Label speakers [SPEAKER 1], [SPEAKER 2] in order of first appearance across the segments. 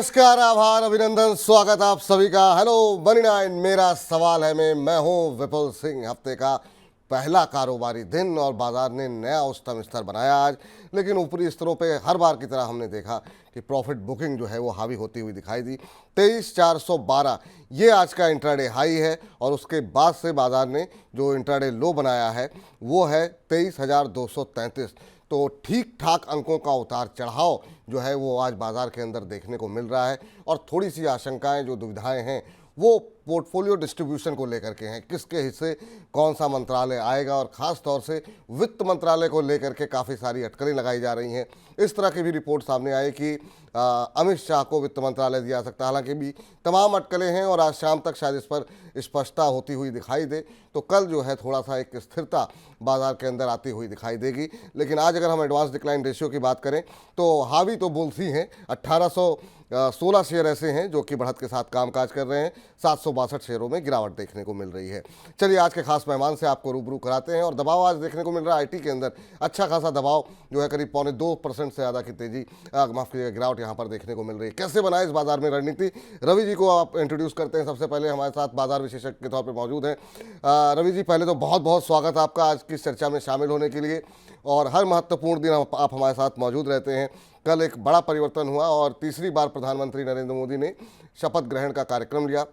[SPEAKER 1] नमस्कार, आभार, अभिनंदन, स्वागत आप सभी का। हेलो मनी नाइन, मेरा सवाल है मैं हूं विपुल सिंह। हफ्ते का पहला कारोबारी दिन और बाजार ने नया उच्चतम स्तर बनाया आज। लेकिन ऊपरी स्तरों पे हर बार की तरह हमने देखा कि प्रॉफिट बुकिंग जो है वो हावी होती हुई दिखाई दी। 23,412 ये आज का इंट्राडे हाई है और उसके बाद से बाजार ने जो इंट्राडे लो बनाया है वो है 23,233। तो ठीक ठाक अंकों का उतार चढ़ाव जो है वो आज बाजार के अंदर देखने को मिल रहा है। और थोड़ी सी आशंकाएं, जो दुविधाएं हैं, वो पोर्टफोलियो डिस्ट्रीब्यूशन को लेकर के हैं। किसके हिस्से कौन सा मंत्रालय आएगा, और ख़ास तौर से वित्त मंत्रालय को लेकर के काफ़ी सारी अटकलें लगाई जा रही हैं। इस तरह की भी रिपोर्ट सामने आई कि अमित शाह को वित्त मंत्रालय दिया सकता है। हालांकि भी तमाम अटकलें हैं और आज शाम तक शायद इस पर स्पष्टता होती हुई दिखाई दे, तो कल जो है थोड़ा सा एक स्थिरता बाजार के अंदर आती हुई दिखाई देगी। लेकिन आज अगर हम एडवांस डिक्लाइन रेशियो की बात करें तो हावी तो बुल्स ही हैं। 1816 शेयर ऐसे हैं जो कि बढ़त के साथ कामकाज कर रहे हैं। 762 शेयरों में गिरावट देखने को मिल रही है। चलिए आज के खास मेहमान से आपको रूबरू कराते हैं। और दबाव आज देखने को मिल रहा है आईटी के अंदर, अच्छा खासा दबाव जो है, करीब 1.25% से ज़्यादा की तेजी, माफ कीजिएगा, गिरावट यहाँ पर देखने को मिल रही है। कैसे बनाए इस बाजार में रणनीति, रवि जी को आप इंट्रोड्यूस करते हैं। सबसे पहले हमारे साथ बाजार विशेषज्ञ के तौर पर मौजूद हैं रवि जी। पहले तो बहुत बहुत स्वागत आपका आज की इस चर्चा में शामिल होने के लिए। और हर महत्वपूर्ण दिन आप हमारे साथ मौजूद रहते हैं। कल एक बड़ा परिवर्तन हुआ और तीसरी बार प्रधानमंत्री नरेंद्र मोदी ने शपथ ग्रहण का कार्यक्रम लिया।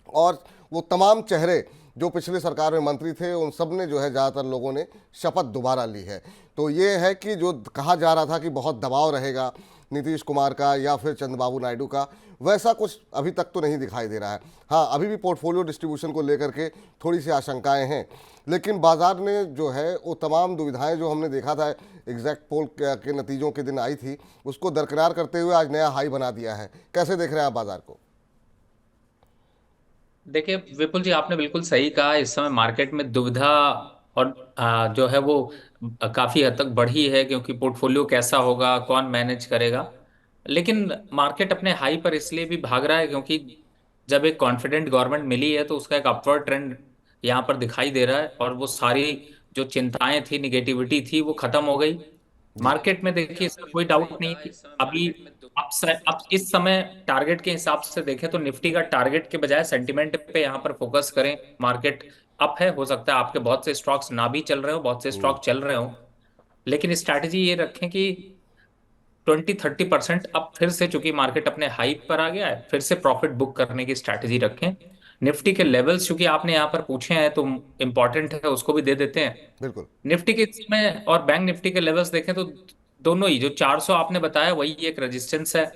[SPEAKER 1] और वो तमाम चेहरे जो पिछले सरकार में मंत्री थे, उन सब ने जो है, ज़्यादातर लोगों ने शपथ दोबारा ली है। तो ये है कि जो कहा जा रहा था कि बहुत दबाव रहेगा नीतीश कुमार का या फिर चंद्रबाबू नायडू का, वैसा कुछ अभी तक तो नहीं दिखाई दे रहा है। हाँ, अभी भी पोर्टफोलियो डिस्ट्रीब्यूशन को लेकर के थोड़ी सी आशंकाएं हैं। लेकिन बाजार ने जो है वो तमाम दुविधाएं जो हमने देखा था एग्जैक्ट पोल के नतीजों के दिन आई थी, उसको दरकिनार करते हुए आज नया हाई बना दिया है। कैसे देख रहे हैं आप बाजार को?
[SPEAKER 2] देखिए विपुल जी, आपने बिल्कुल सही कहा। इस समय मार्केट में दुविधा और जो है वो काफी हद तक बढ़ी है, क्योंकि पोर्टफोलियो कैसा होगा, कौन मैनेज करेगा। लेकिन मार्केट अपने हाई पर इसलिए भी भाग रहा है क्योंकि जब एक कॉन्फिडेंट गवर्नमेंट मिली है तो उसका एक अपवर्ड ट्रेंड यहाँ पर दिखाई दे रहा है, और वो सारी जो चिंताएं थी, निगेटिविटी थी, वो खत्म हो गई
[SPEAKER 1] जी।
[SPEAKER 2] मार्केट में। देखिए, इसमें कोई डाउट नहीं कि अभी अब इस समय टारगेट के हिसाब से देखें तो निफ्टी का टारगेट के बजाय सेंटिमेंट पे यहाँ पर फोकस करें। मार्केट अप है, हो सकता है आपके बहुत से स्टॉक्स ना भी चल रहे हो, बहुत से
[SPEAKER 1] हम्म।
[SPEAKER 2] स्टॉक चल रहे हो, लेकिन स्ट्रैटेजी ये रखें कि 20-30% अब फिर से, चूंकि मार्केट अपने हाई पर आ गया है, फिर से प्रॉफिट बुक करने की स्ट्रैटेजी रखें। निफ्टी के लेवल्स चूंकि आपने यहाँ पर पूछे हैं तो इंपॉर्टेंट है, उसको भी दे देते हैं।
[SPEAKER 1] बिल्कुल।
[SPEAKER 2] निफ्टी के समय और बैंक निफ्टी के लेवल्स देखें तो दोनों ही, जो 400 आपने बताया वही एक रेजिस्टेंस है।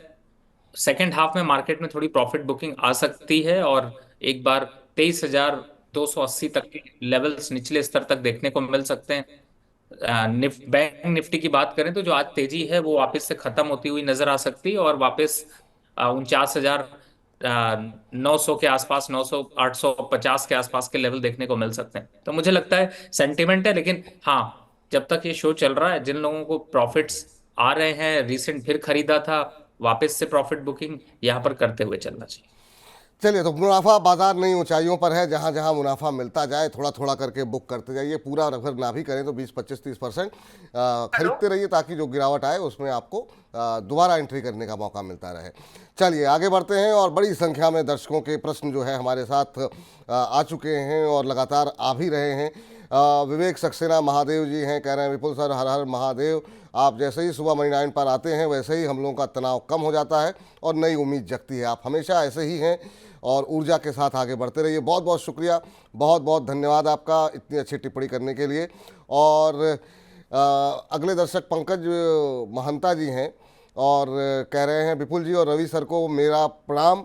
[SPEAKER 2] सेकेंड हाफ में मार्केट में थोड़ी प्रॉफिट बुकिंग आ सकती है और एक बार 23,280 तक के लेवल्स, निचले स्तर तक देखने को मिल सकते हैं। बैंक निफ्टी की बात करें तो जो आज तेजी है वो वापस से खत्म होती हुई नजर आ सकती है, और वापस 49,900 के आसपास, 850 के आसपास के लेवल देखने को मिल सकते हैं। तो मुझे लगता है सेंटिमेंट है, लेकिन हाँ, जब तक ये शो चल रहा है, जिन लोगों को प्रॉफिट्स आ रहे हैं, रिसेंट फिर खरीदा था, वापस से प्रॉफिट बुकिंग यहाँ पर करते हुए चलना चाहिए।
[SPEAKER 1] चलिए, तो मुनाफा बाजार नई ऊंचाइयों पर है। जहां जहां मुनाफा मिलता जाए थोड़ा थोड़ा करके बुक करते जाइए। पूरा अगर ना भी करें तो 20, 25, 30% खरीदते रहिए, ताकि जो गिरावट आए उसमें आपको दोबारा एंट्री करने का मौका मिलता रहे। चलिए आगे बढ़ते हैं। और बड़ी संख्या में दर्शकों के प्रश्न जो है हमारे साथ आ चुके हैं और लगातार आ भी रहे हैं। विवेक सक्सेना महादेव जी हैं, कह रहे हैं विपुल सर, हर हर महादेव। आप जैसे ही सुबह मनी नाइन पर आते हैं वैसे ही हम लोगों का तनाव कम हो जाता है और नई उम्मीद जगती है। आप हमेशा ऐसे ही हैं और ऊर्जा के साथ आगे बढ़ते रहिए। बहुत बहुत शुक्रिया, बहुत बहुत धन्यवाद आपका इतनी अच्छी टिप्पणी करने के लिए। और अगले दर्शक पंकज महंता जी हैं और कह रहे हैं विपुल जी और रवि सर को मेरा प्रणाम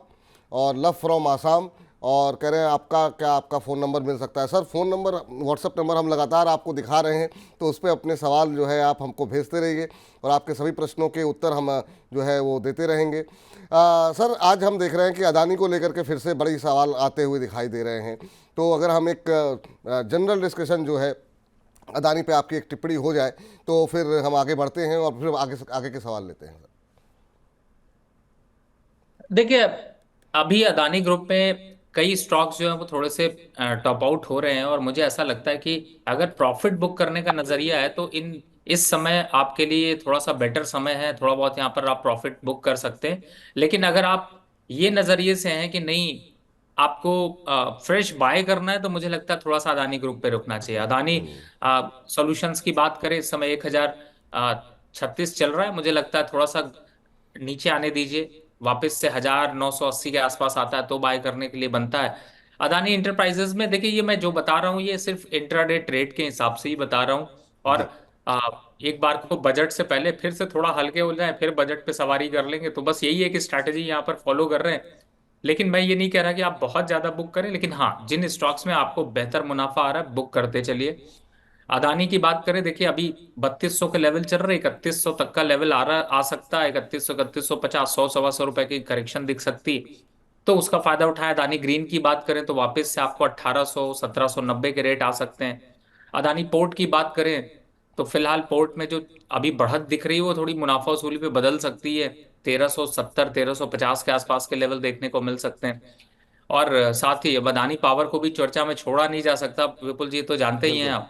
[SPEAKER 1] और लव फ्रॉम आसाम। और कह रहे हैं आपका फ़ोन नंबर मिल सकता है? Sir, phone number, WhatsApp number हम लगातार आपको दिखा रहे हैं, तो उस पर अपने सवाल जो है आप हमको भेजते रहिए और आपके सभी प्रश्नों के उत्तर हम जो है वो देते रहेंगे। सर, आज हम देख रहे हैं कि अदानी को लेकर के फिर से बड़ी सवाल आते हुए दिखाई दे रहे हैं। तो अगर हम एक जनरल डिस्कशन जो है अदानी पे आपकी एक टिप्पणी हो जाए तो फिर हम आगे बढ़ते हैं और फिर आगे के सवाल लेते हैं।
[SPEAKER 2] देखिए, अभी अदानी ग्रुप में कई स्टॉक्स जो हैं वो थोड़े से टॉप आउट हो रहे हैं, और मुझे ऐसा लगता है कि अगर प्रॉफिट बुक करने का नजरिया है तो इन इस समय आपके लिए थोड़ा सा बेटर समय है, थोड़ा बहुत यहाँ पर आप प्रॉफिट बुक कर सकते हैं। लेकिन अगर आप ये नजरिए से हैं कि नहीं, आपको फ्रेश बाय करना है, तो मुझे लगता है थोड़ा सा अदानी ग्रुप पे रुकना चाहिए। अदानी सॉल्यूशंस की बात करें, इस समय 1036 चल रहा है, मुझे लगता है थोड़ा सा नीचे आने दीजिए, वापस से 1980 के आसपास आता है तो बाय करने के लिए बनता है। अदानी इंटरप्राइजेज में देखिए, ये मैं जो बता रहा हूँ ये सिर्फ इंट्राडे ट्रेड के हिसाब से ही बता रहा हूँ। और
[SPEAKER 1] जी।
[SPEAKER 2] आ, एक बार को बजट से पहले फिर से थोड़ा हल्के हो जाए, फिर बजट पे सवारी कर लेंगे, तो बस यही है कि स्ट्रैटेजी यहाँ पर फॉलो कर रहे हैं। लेकिन मैं ये नहीं कह रहा कि आप बहुत ज्यादा बुक करें, लेकिन हाँ, जिन स्टॉक्स में आपको बेहतर मुनाफा आ रहा है बुक करते चलिए। अदानी की बात करें, देखिए अभी 3200 के लेवल चल रहे, 3100 तक का लेवल आ सकता है, 3100, 3150, 100, 125 रुपए की करेक्शन दिख सकती, तो उसका फायदा उठाए। अदानी ग्रीन की बात करें तो वापस से आपको 1800, 1790 के रेट आ सकते हैं। अदानी पोर्ट की बात करें तो फिलहाल पोर्ट में जो अभी बढ़त दिख रही है वो थोड़ी मुनाफा वसूली पे बदल सकती है, 1370, 1350 के आसपास के लेवल देखने को मिल सकते हैं। और साथ ही अब अदानी पावर को भी चर्चा में छोड़ा नहीं जा सकता, विपुल जी तो जानते ही हैं
[SPEAKER 1] बिल्कुल।
[SPEAKER 2] आप।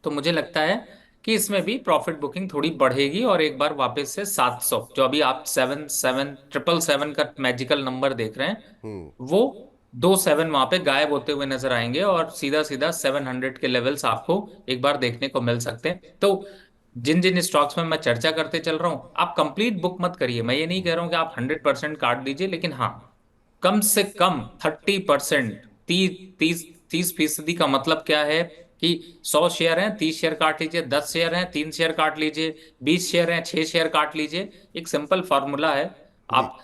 [SPEAKER 2] तो मुझे लगता है कि इसमें भी प्रॉफिट बुकिंग थोड़ी बढ़ेगी, और एक बार वापस से 700, जो अभी आप 777 का मैजिकल नंबर देख रहे हैं, वो 27 वहां पे गायब होते हुए नजर आएंगे, और सीधा सीधा 700 के लेवल्स आपको एक बार देखने को मिल सकते हैं। तो जिन जिन स्टॉक्स में मैं चर्चा करते चल रहा हूं, आप कंप्लीट बुक मत करिए, मैं ये नहीं कह रहा हूं कि आप 100% काट दीजिए, लेकिन हाँ, कम से कम 30%, 30-30% का मतलब क्या है कि 100 शेयर हैं, 30 शेयर काट लीजिए, 10 शेयर हैं, 3 शेयर काट लीजिए, 20 शेयर हैं, 6 शेयर काट लीजिए। एक सिंपल फार्मूला है,
[SPEAKER 1] जी।
[SPEAKER 2] आप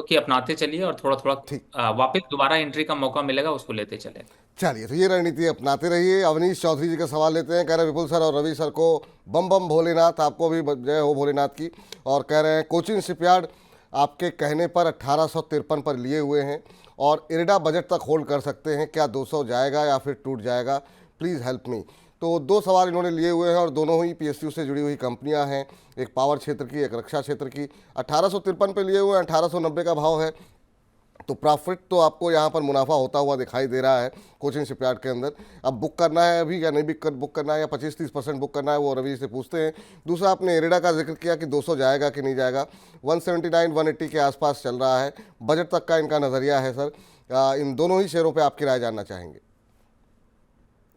[SPEAKER 2] कि अपनाते चलिए, और थोड़ा
[SPEAKER 1] ठीक।
[SPEAKER 2] थोड़ा वापस दोबारा एंट्री का मौका मिलेगा उसको लेते चले।
[SPEAKER 1] चलिए, तो ये रणनीति अपनाते रहिए। अवनीश चौधरी जी का सवाल लेते हैं। कह रहे हैं विपुल सर और रवि सर को बम बम भोलेनाथ, आपको भी जय हो भोलेनाथ की। और कह रहे हैं कोचिन शिपयार्ड आपके कहने पर 1853 पर लिए हुए हैं, और इरडा बजट तक होल्ड कर सकते हैं, क्या 200 जाएगा या फिर टूट जाएगा? Please help me. तो दो सवाल इन्होंने लिए हुए हैं, और दोनों ही पीएसयू से जुड़ी हुई कंपनियां हैं, एक पावर क्षेत्र की, एक रक्षा क्षेत्र की। 1853 पे लिए हुए हैं, 1890 का भाव है। तो प्रॉफिट तो आपको यहाँ पर मुनाफा होता हुआ दिखाई दे रहा है कोचिन शिपयार्ड के अंदर। अब बुक करना है अभी या नहीं बुक करना है, या 25-30% बुक करना है, वो रवि से पूछते हैं। दूसरा, आपने एरेडा का जिक्र किया कि 200 जाएगा कि नहीं जाएगा। 179, 180 के आसपास चल रहा है, बजट तक का इनका नज़रिया है सर। इन दोनों ही शेयरों पर आपकी राय जानना चाहेंगे।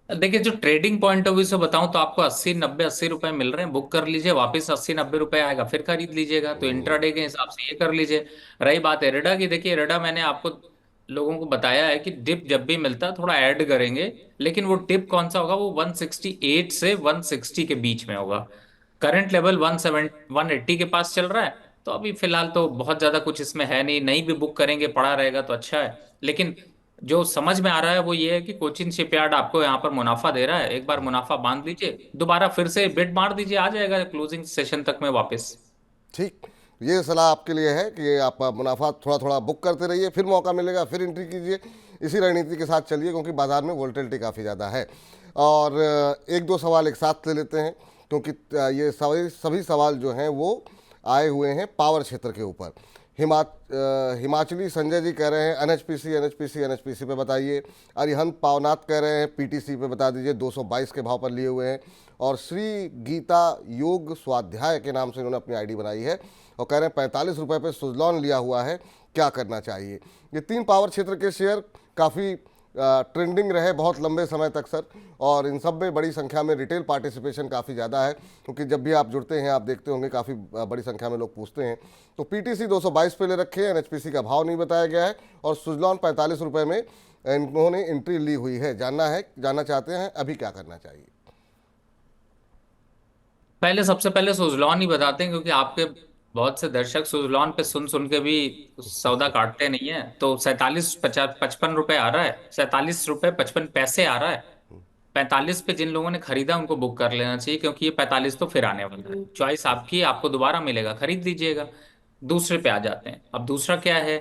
[SPEAKER 2] देखिए, जो ट्रेडिंग पॉइंट ऑफ व्यू से बताऊं तो आपको 80, 90, 80 रुपए मिल रहे हैं, बुक कर लीजिए, वापस 80, 90 रुपए आएगा फिर खरीद लीजिएगा, तो इंट्राडे के हिसाब से ये कर लीजिए। रही बात एरेडा की, देखिए एरेडा मैंने आपको लोगों को बताया है कि डिप जब भी मिलता है थोड़ा ऐड करेंगे, लेकिन वो डिप कौन सा होगा, वो 168 से 160 के बीच में होगा। करंट लेवल 180 के पास चल रहा है, तो अभी फिलहाल तो बहुत ज्यादा कुछ इसमें है नहीं, नहीं भी बुक करेंगे पड़ा रहेगा तो अच्छा है। लेकिन जो समझ में आ रहा है वो ये है कि कोचिन शिपयार्ड आपको यहाँ पर मुनाफा दे रहा है, एक बार मुनाफा बांध लीजिए, दोबारा फिर से बिड मार दीजिए, आ जाएगा क्लोजिंग सेशन तक में वापस।
[SPEAKER 1] ठीक। ये सलाह आपके लिए है कि आप मुनाफा थोड़ा थोड़ा बुक करते रहिए, फिर मौका मिलेगा फिर एंट्री कीजिए। इसी रणनीति के साथ चलिए, क्योंकि बाजार में वोलेटिलिटी काफ़ी ज़्यादा है। और एक दो सवाल एक साथ ले लेते हैं, क्योंकि ये सभी सवाल जो हैं वो आए हुए हैं पावर क्षेत्र के ऊपर। हिमाचली संजय जी कह रहे हैं एनएचपीसी एनएचपीसी एनएचपीसी पे बताइए। अरिहंत पावनाथ कह रहे हैं पीटीसी पे बता दीजिए, 222 के भाव पर लिए हुए हैं। और श्री गीता योग स्वाध्याय के नाम से इन्होंने अपनी आईडी बनाई है, और कह रहे हैं 45 रुपये पे सुजलॉन लिया हुआ है, क्या करना चाहिए? ये तीन पावर क्षेत्र के शेयर काफ़ी ट्रेंडिंग रहे बहुत लंबे समय तक सर, और इन सब में बड़ी संख्या में रिटेल पार्टिसिपेशन काफ़ी ज़्यादा है, क्योंकि जब भी आप जुड़ते हैं आप देखते होंगे काफ़ी बड़ी संख्या में लोग पूछते हैं। तो पीटीसी 222 पे ले रखे हैं, एनएचपीसी का भाव नहीं बताया गया है, और सुजलॉन 45 रुपये में इन्होंने एंट्री ली हुई है। जानना चाहते हैं अभी क्या करना चाहिए?
[SPEAKER 2] पहले सबसे पहले सुजलॉन ही बताते हैं, क्योंकि आपके बहुत से दर्शक सुजलॉन पे सुन सुन के भी सौदा काटते नहीं है। तो 47, 55 रुपए आ रहा है, 47 रुपए 55 पैसे आ रहा है। 45 पे जिन लोगों ने खरीदा उनको बुक कर लेना चाहिए, क्योंकि ये 45 तो फिर आने वाला है, चॉइस आपकी है, आपको दोबारा मिलेगा, खरीद लीजिएगा। दूसरे पे आ जाते हैं, अब दूसरा क्या है।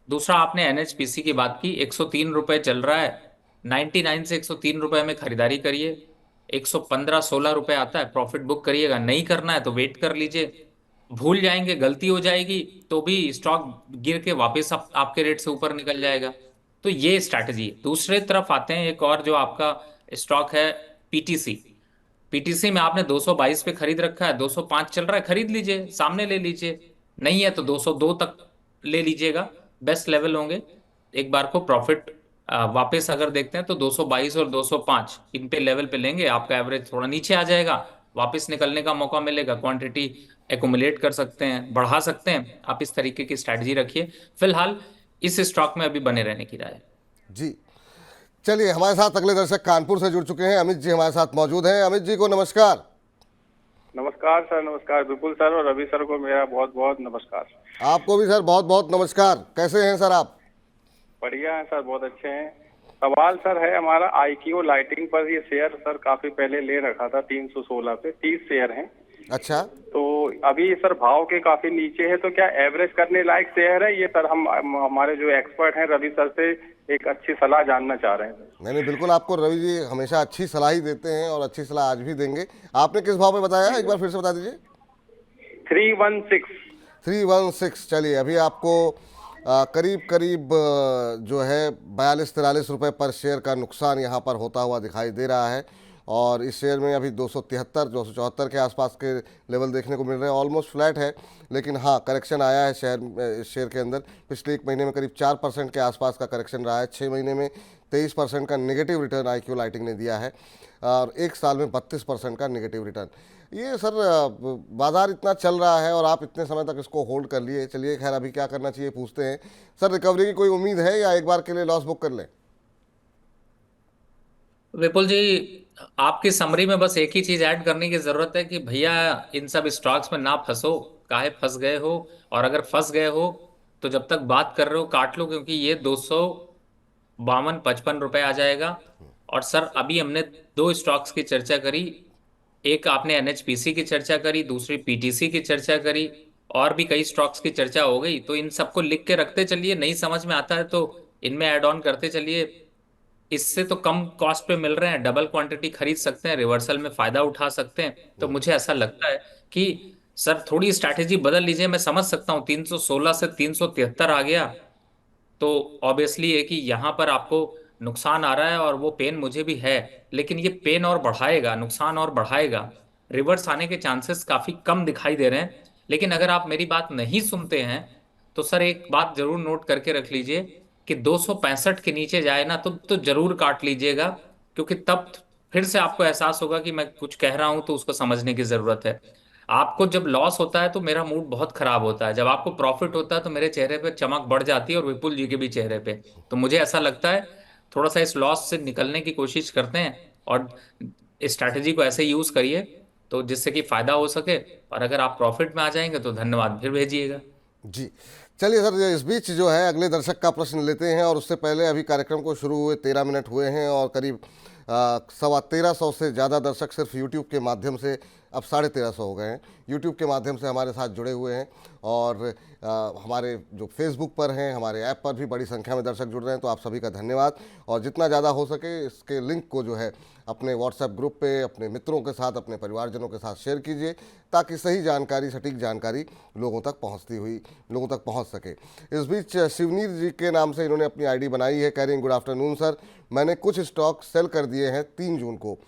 [SPEAKER 2] दूसरा, आपने एनएचपीसी की बात की, 103 रुपए चल रहा है, 99 से 103 रुपए में खरीदारी करिए। 115, 16 रुपए आता है, प्रॉफिट बुक करिएगा, नहीं करना है तो वेट कर लीजिए। भूल जाएंगे, गलती हो जाएगी तो भी स्टॉक गिर के वापस आपके रेट से ऊपर निकल जाएगा। तो ये स्ट्रैटेजी है। दूसरे तरफ आते हैं, एक और जो आपका स्टॉक है, पीटीसी। पीटीसी में आपने 222 पे खरीद रखा है, 205 चल रहा है, खरीद लीजिए, सामने ले लीजिए। नहीं है तो 202 तक ले लीजिएगा, बेस्ट लेवल होंगे। एक बार को प्रॉफिट वापस अगर देखते हैं तो 222 और 205 इन पे लेवल पे लेंगे, आपका एवरेज थोड़ा नीचे आ जाएगा, वापस निकलने का मौका मिलेगा, क्वांटिटी एकुमुलेट कर सकते हैं, बढ़ा सकते हैं। आप इस तरीके की स्ट्रैटेजी रखिए। फिलहाल इस स्टॉक में अभी बने रहने की राय है।
[SPEAKER 1] जी। चलिए, हमारे साथ अगले दर्शक कानपुर से जुड़ चुके हैं। अमित जी हमारे साथ मौजूद हैं। अमित जी को नमस्कार।
[SPEAKER 3] नमस्कार सर। नमस्कार विपुल सर और रवि सर को मेरा बहुत बहुत नमस्कार।
[SPEAKER 1] आपको भी सर बहुत बहुत नमस्कार। कैसे हैं सर आप?
[SPEAKER 3] बढ़िया है सर, बहुत अच्छे हैं। सवाल सर है हमारा आईक्यू लाइटिंग पर। ये शेयर सर काफी पहले ले रखा था 316 पे, 30 शेयर हैं।
[SPEAKER 1] अच्छा।
[SPEAKER 3] तो अभी सर भाव के काफी नीचे है, तो क्या एवरेज करने लायक शेयर है ये सर? हम हमारे जो एक्सपर्ट हैं रवि सर से एक अच्छी सलाह जानना चाह रहे हैं।
[SPEAKER 1] नहीं नहीं, बिल्कुल, आपको रवि जी हमेशा अच्छी सलाह ही देते हैं और अच्छी सलाह आज भी देंगे। आपने किस भाव में बताया, एक बार फिर से बता दीजिए।
[SPEAKER 3] 316।
[SPEAKER 1] 316। चलिए, अभी आपको करीब करीब जो है 42-43 रुपये पर शेयर का नुकसान यहाँ पर होता हुआ दिखाई दे रहा है। और इस शेयर में अभी 273-274 के आसपास के लेवल देखने को मिल रहे हैं। ऑलमोस्ट फ्लैट है, लेकिन हाँ, करेक्शन आया है इस शेयर के अंदर। पिछले 1 महीने में करीब 4% के आसपास का करेक्शन रहा है। 6 महीने में 23% का नेगेटिव रिटर्न आईक्यू लाइटिंग ने दिया है, और 1 साल में 32% का नेगेटिव रिटर्न। ये सर बाजार इतना चल रहा है और आप इतने समय तक इसको होल्ड कर लिए। चलिए, खैर अभी क्या करना चाहिए पूछते हैं। सर, रिकवरी की कोई उम्मीद है या एक बार के लिए लॉस बुक कर लें?
[SPEAKER 2] विपुल जी, आपकी समरी में बस एक ही चीज ऐड करने की जरूरत है कि भैया इन सब स्टॉक्स में ना फंसो। काहे फंस गए हो? और अगर फंस गए हो तो जब तक बात कर रहे हो काट लो, क्योंकि ये 252-55 रुपए आ जाएगा। और सर अभी हमने दो स्टॉक्स की चर्चा करी, एक आपने एनएचपीसी की चर्चा करी, दूसरी पीटीसी की चर्चा करी, और भी कई स्टॉक्स की चर्चा हो गई। तो इन सबको लिख के रखते चलिए, नहीं समझ में आता है तो इनमें ऐड ऑन करते चलिए। इससे तो कम कॉस्ट पे मिल रहे हैं, डबल क्वांटिटी खरीद सकते हैं, रिवर्सल में फायदा उठा सकते हैं। तो मुझे ऐसा लगता है कि सर थोड़ी स्ट्रैटेजी बदल लीजिए। मैं समझ सकता हूँ 316 से 373 आ गया तो ऑब्वियसली है कि यहाँ पर आपको नुकसान आ रहा है, और वो पेन मुझे भी है। लेकिन ये पेन और बढ़ाएगा, नुकसान और बढ़ाएगा। रिवर्स आने के चांसेस काफी कम दिखाई दे रहे हैं। लेकिन अगर आप मेरी बात नहीं सुनते हैं तो सर एक बात जरूर नोट करके रख लीजिए कि 265 के नीचे जाए ना तो जरूर काट लीजिएगा। क्योंकि तब फिर से आपको एहसास होगा कि मैं कुछ कह रहा हूं तो उसको समझने की जरूरत है। आपको जब लॉस होता है तो मेरा मूड बहुत खराब होता है, जब आपको प्रॉफिट होता है तो मेरे चेहरे पे चमक बढ़ जाती है, और विपुल जी के भी चेहरे पे। तो मुझे ऐसा लगता है थोड़ा सा इस लॉस से निकलने की कोशिश करते हैं, और स्ट्रैटेजी को ऐसे यूज करिए तो जिससे कि फायदा हो सके। और अगर आप प्रॉफिट में आ जाएंगे तो धन्यवाद फिर भेजिएगा।
[SPEAKER 1] जी। चलिए सर, इस बीच जो है अगले दर्शक का प्रश्न लेते हैं। और उससे पहले अभी कार्यक्रम को शुरू हुए 13 मिनट हुए हैं और करीब 1350 से ज़्यादा दर्शक सिर्फ यूट्यूब के माध्यम से, अब 1350 हो गए हैं, यूट्यूब के माध्यम से हमारे साथ जुड़े हुए हैं। और हमारे जो फेसबुक पर हैं, हमारे ऐप पर भी बड़ी संख्या में दर्शक जुड़ रहे हैं। तो आप सभी का धन्यवाद। और जितना ज़्यादा हो सके इसके लिंक को जो है अपने व्हाट्सएप ग्रुप पे अपने मित्रों के साथ, अपने परिवारजनों के साथ शेयर कीजिए, ताकि सही जानकारी, सटीक जानकारी लोगों तक पहुंच सके। इस बीच शिवनीर जी के नाम से इन्होंने अपनी आईडी बनाई है, कह रही हैं गुड आफ्टरनून सर, मैंने कुछ स्टॉक सेल कर दिए हैं 3 जून को,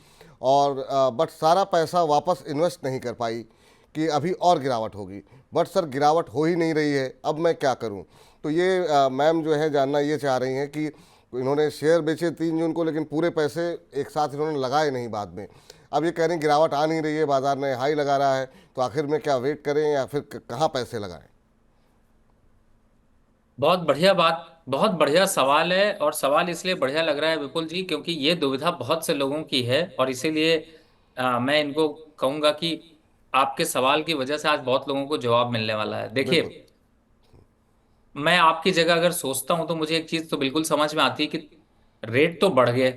[SPEAKER 1] और बट सारा पैसा वापस इन्वेस्ट नहीं कर पाई कि अभी और गिरावट होगी। बट सर गिरावट हो ही नहीं रही है, अब मैं क्या करूं? तो ये मैम जो है जानना ये चाह रही हैं कि इन्होंने शेयर बेचे 3 जून को, लेकिन पूरे पैसे एक साथ इन्होंने लगाए नहीं बाद में। अब ये कह रहे हैं गिरावट आ नहीं रही है, बाजार में हाई लगा रहा है, तो आखिर में क्या वेट करें या फिर कहाँ पैसे लगाएं?
[SPEAKER 2] बहुत बढ़िया बात, बहुत बढ़िया सवाल है। और सवाल इसलिए बढ़िया लग रहा है विपुल जी क्योंकि ये दुविधा बहुत से लोगों की है, और इसीलिए मैं इनको कहूंगा कि आपके सवाल की वजह से आज बहुत लोगों को जवाब मिलने वाला है।
[SPEAKER 1] बिल्कुल।
[SPEAKER 2] देखिए, मैं आपकी जगह अगर सोचता हूं तो मुझे एक चीज तो बिल्कुल समझ में आती है कि रेट तो बढ़ गए,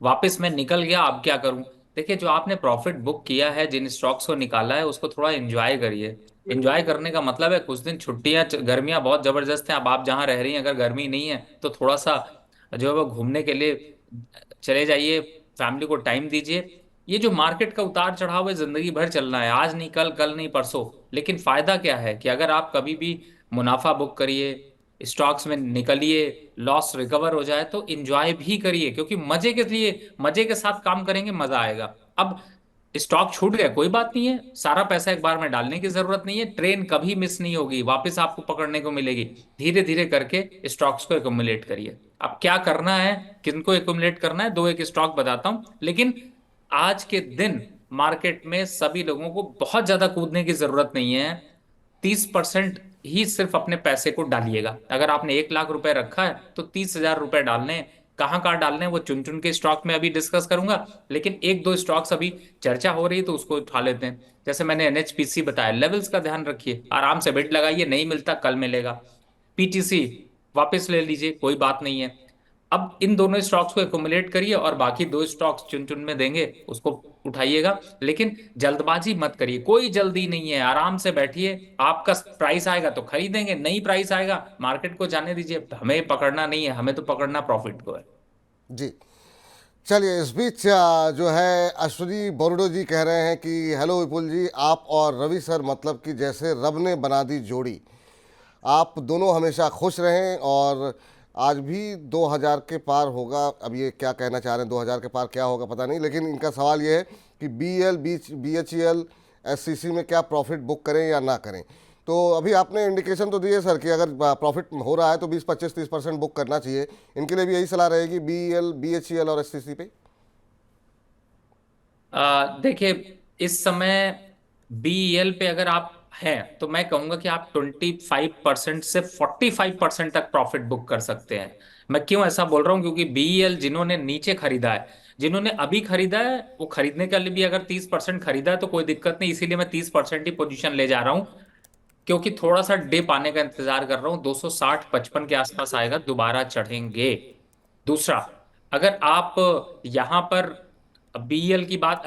[SPEAKER 2] वापस मैं निकल गया, अब क्या करूं? देखिए, जो आपने प्रॉफिट बुक किया है, जिन स्टॉक्स को निकाला है, उसको थोड़ा एंजॉय करिए। एंजॉय करने का मतलब है कुछ दिन छुट्टियां, गर्मियां बहुत जबरदस्त हैं। अब आप जहां रह रही हैं अगर गर्मी नहीं है तो थोड़ा सा जो है वो घूमने के लिए चले जाइए, फैमिली को टाइम दीजिए। ये जो मार्केट का उतार चढ़ाव है जिंदगी भर चलना है, आज नहीं कल, कल नहीं परसों। लेकिन फायदा क्या है कि अगर आप कभी भी मुनाफा बुक करिए, स्टॉक्स में निकलिए, लॉस रिकवर हो जाए तो इंजॉय भी करिए, क्योंकि मजे के लिए, मजे के साथ काम करेंगे, मजा आएगा। अब स्टॉक छूट गया कोई बात नहीं है, सारा पैसा एक बार में डालने की जरूरत नहीं है, ट्रेन कभी मिस नहीं होगी, वापस आपको पकड़ने को मिलेगी। धीरे धीरे करके स्टॉक्स को एकुमुलेट करिए। अब क्या करना है, किनको एकुमुलेट करना है, दो एक स्टॉक बताता हूं। लेकिन आज के दिन मार्केट में सभी लोगों को बहुत ज्यादा कूदने की जरूरत नहीं है। 30% ही सिर्फ अपने पैसे को डालिएगा। अगर आपने 1 लाख रुपए रखा है तो 30,000 रुपए डालने हैं। कहाँ कहाँ डालने हैं वो चुन चुन के स्टॉक में अभी डिस्कस करूंगा, लेकिन एक दो स्टॉक्स अभी चर्चा हो रही है तो उसको उठा लेते हैं। जैसे मैंने एनएचपीसी बताया, लेवल्स का ध्यान रखिए, आराम से बिट लगाइए, नहीं मिलता कल मिलेगा। पीटीसी वापस ले लीजिए, कोई बात नहीं है। अब इन दोनों स्टॉक्स को एकुमुलेट करिए और बाकी दो स्टॉक्स चुन चुन में देंगे, उसको उठाइएगा। लेकिन जल्दबाजी मत करिए, कोई जल्दी नहीं है, आराम से बैठिए। आपका प्राइस आएगा तो खरीदेंगे, नहीं प्राइस आएगा मार्केट को जाने दीजिए, हमें पकड़ना नहीं है, हमें तो पकड़ना प्रॉफिट को है।
[SPEAKER 1] जी। चलिए, इस बीच जो है अश्विनी बोरडो जी कह रहे हैं कि हेलो विपुल जी, आप और रवि सर मतलब कि जैसे रब ने बना दी जोड़ी। आप दोनों हमेशा खुश रहें और आज भी 2000 के पार होगा। अब ये क्या कहना चाह रहे हैं 2000 के पार क्या होगा पता नहीं, लेकिन इनका सवाल ये है कि BHEL SCC में क्या प्रॉफिट बुक करें या ना करें। तो अभी आपने इंडिकेशन तो दिए सर कि अगर प्रॉफिट हो रहा है तो 20, 25, 30% बुक करना चाहिए। इनके लिए भी यही सलाह रहेगी BHEL और SCC पे।
[SPEAKER 2] देखिए, इस समय बीईएल पे अगर आप हैं तो मैं कहूंगा कि आप 25% से 45% तक प्रॉफिट बुक कर सकते हैं। मैं क्यों ऐसा बोल रहा हूं, क्योंकि बीईएल जिन्होंने नीचे खरीदा है, जिन्होंने अभी खरीदा है, वो खरीदने के लिए भी अगर 30% खरीदा है तो कोई दिक्कत नहीं, इसीलिए मैं 30% ही पोजीशन ले जा रहा हूं। क्योंकि थोड़ा सा डिप आने का इंतजार कर रहा हूं, 260-55 के आसपास आएगा, दोबारा चढ़ेंगे। दूसरा, अगर आप यहां पर बीएल की बात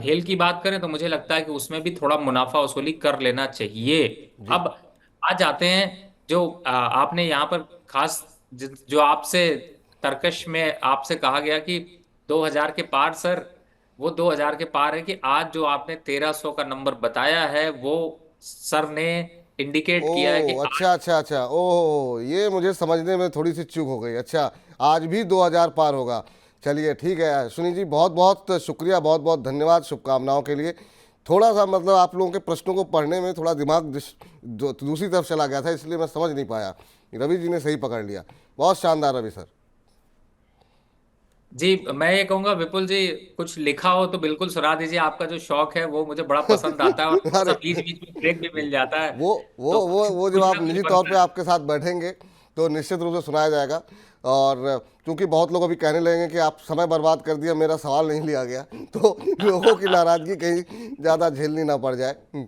[SPEAKER 2] भेल की बात करें तो मुझे लगता है कि उसमें भी थोड़ा मुनाफा वसूली कर लेना चाहिए।
[SPEAKER 1] जी।
[SPEAKER 2] अब आ जाते हैं जो आपने यहाँ पर खास जो आपसे तर्कश में आपसे कहा गया कि 2000 के पार सर, वो 2000 के पार है कि आज जो आपने 1300 का नंबर बताया है वो सर ने इंडिकेट किया है कि
[SPEAKER 1] ओह,
[SPEAKER 2] आज।
[SPEAKER 1] अच्छा अच्छा अच्छा, ओह, ये मुझे समझने में थोड़ी सी चूक हो गई। अच्छा, आज भी 2000 पार होगा। चलिए ठीक है सुनी जी, बहुत बहुत शुक्रिया, बहुत बहुत धन्यवाद शुभकामनाओं के लिए। थोड़ा सा मतलब आप लोगों के प्रश्नों को पढ़ने में थोड़ा दिमाग दूसरी तरफ चला गया था, इसलिए मैं समझ नहीं पाया। रवि जी ने सही पकड़ लिया, बहुत शानदार रवि सर।
[SPEAKER 2] जी, मैं ये कहूंगा विपुल जी, कुछ लिखा हो तो बिल्कुल सुना दीजिए, आपका जो शौक है वो मुझे बड़ा पसंद आता है, और थोड़ा सा
[SPEAKER 1] अरे,
[SPEAKER 2] बीच बीच में ब्रेक भी मिल जाता है।
[SPEAKER 1] वो वो
[SPEAKER 2] तो
[SPEAKER 1] वो
[SPEAKER 2] कुछ
[SPEAKER 1] वो जब
[SPEAKER 2] कुछ
[SPEAKER 1] आप
[SPEAKER 2] ना कुछ
[SPEAKER 1] निजी तौर पे
[SPEAKER 2] बनता है।
[SPEAKER 1] आपके साथ बैठेंगे तो निश्चित रूप से सुनाया जाएगा। और क्योंकि बहुत लोग अभी कहने लगेंगे कि आप समय बर्बाद कर दिया, मेरा सवाल नहीं लिया गया, तो लोगों की नाराजगी कहीं ज़्यादा झेलनी ना पड़ जाए।
[SPEAKER 2] नहीं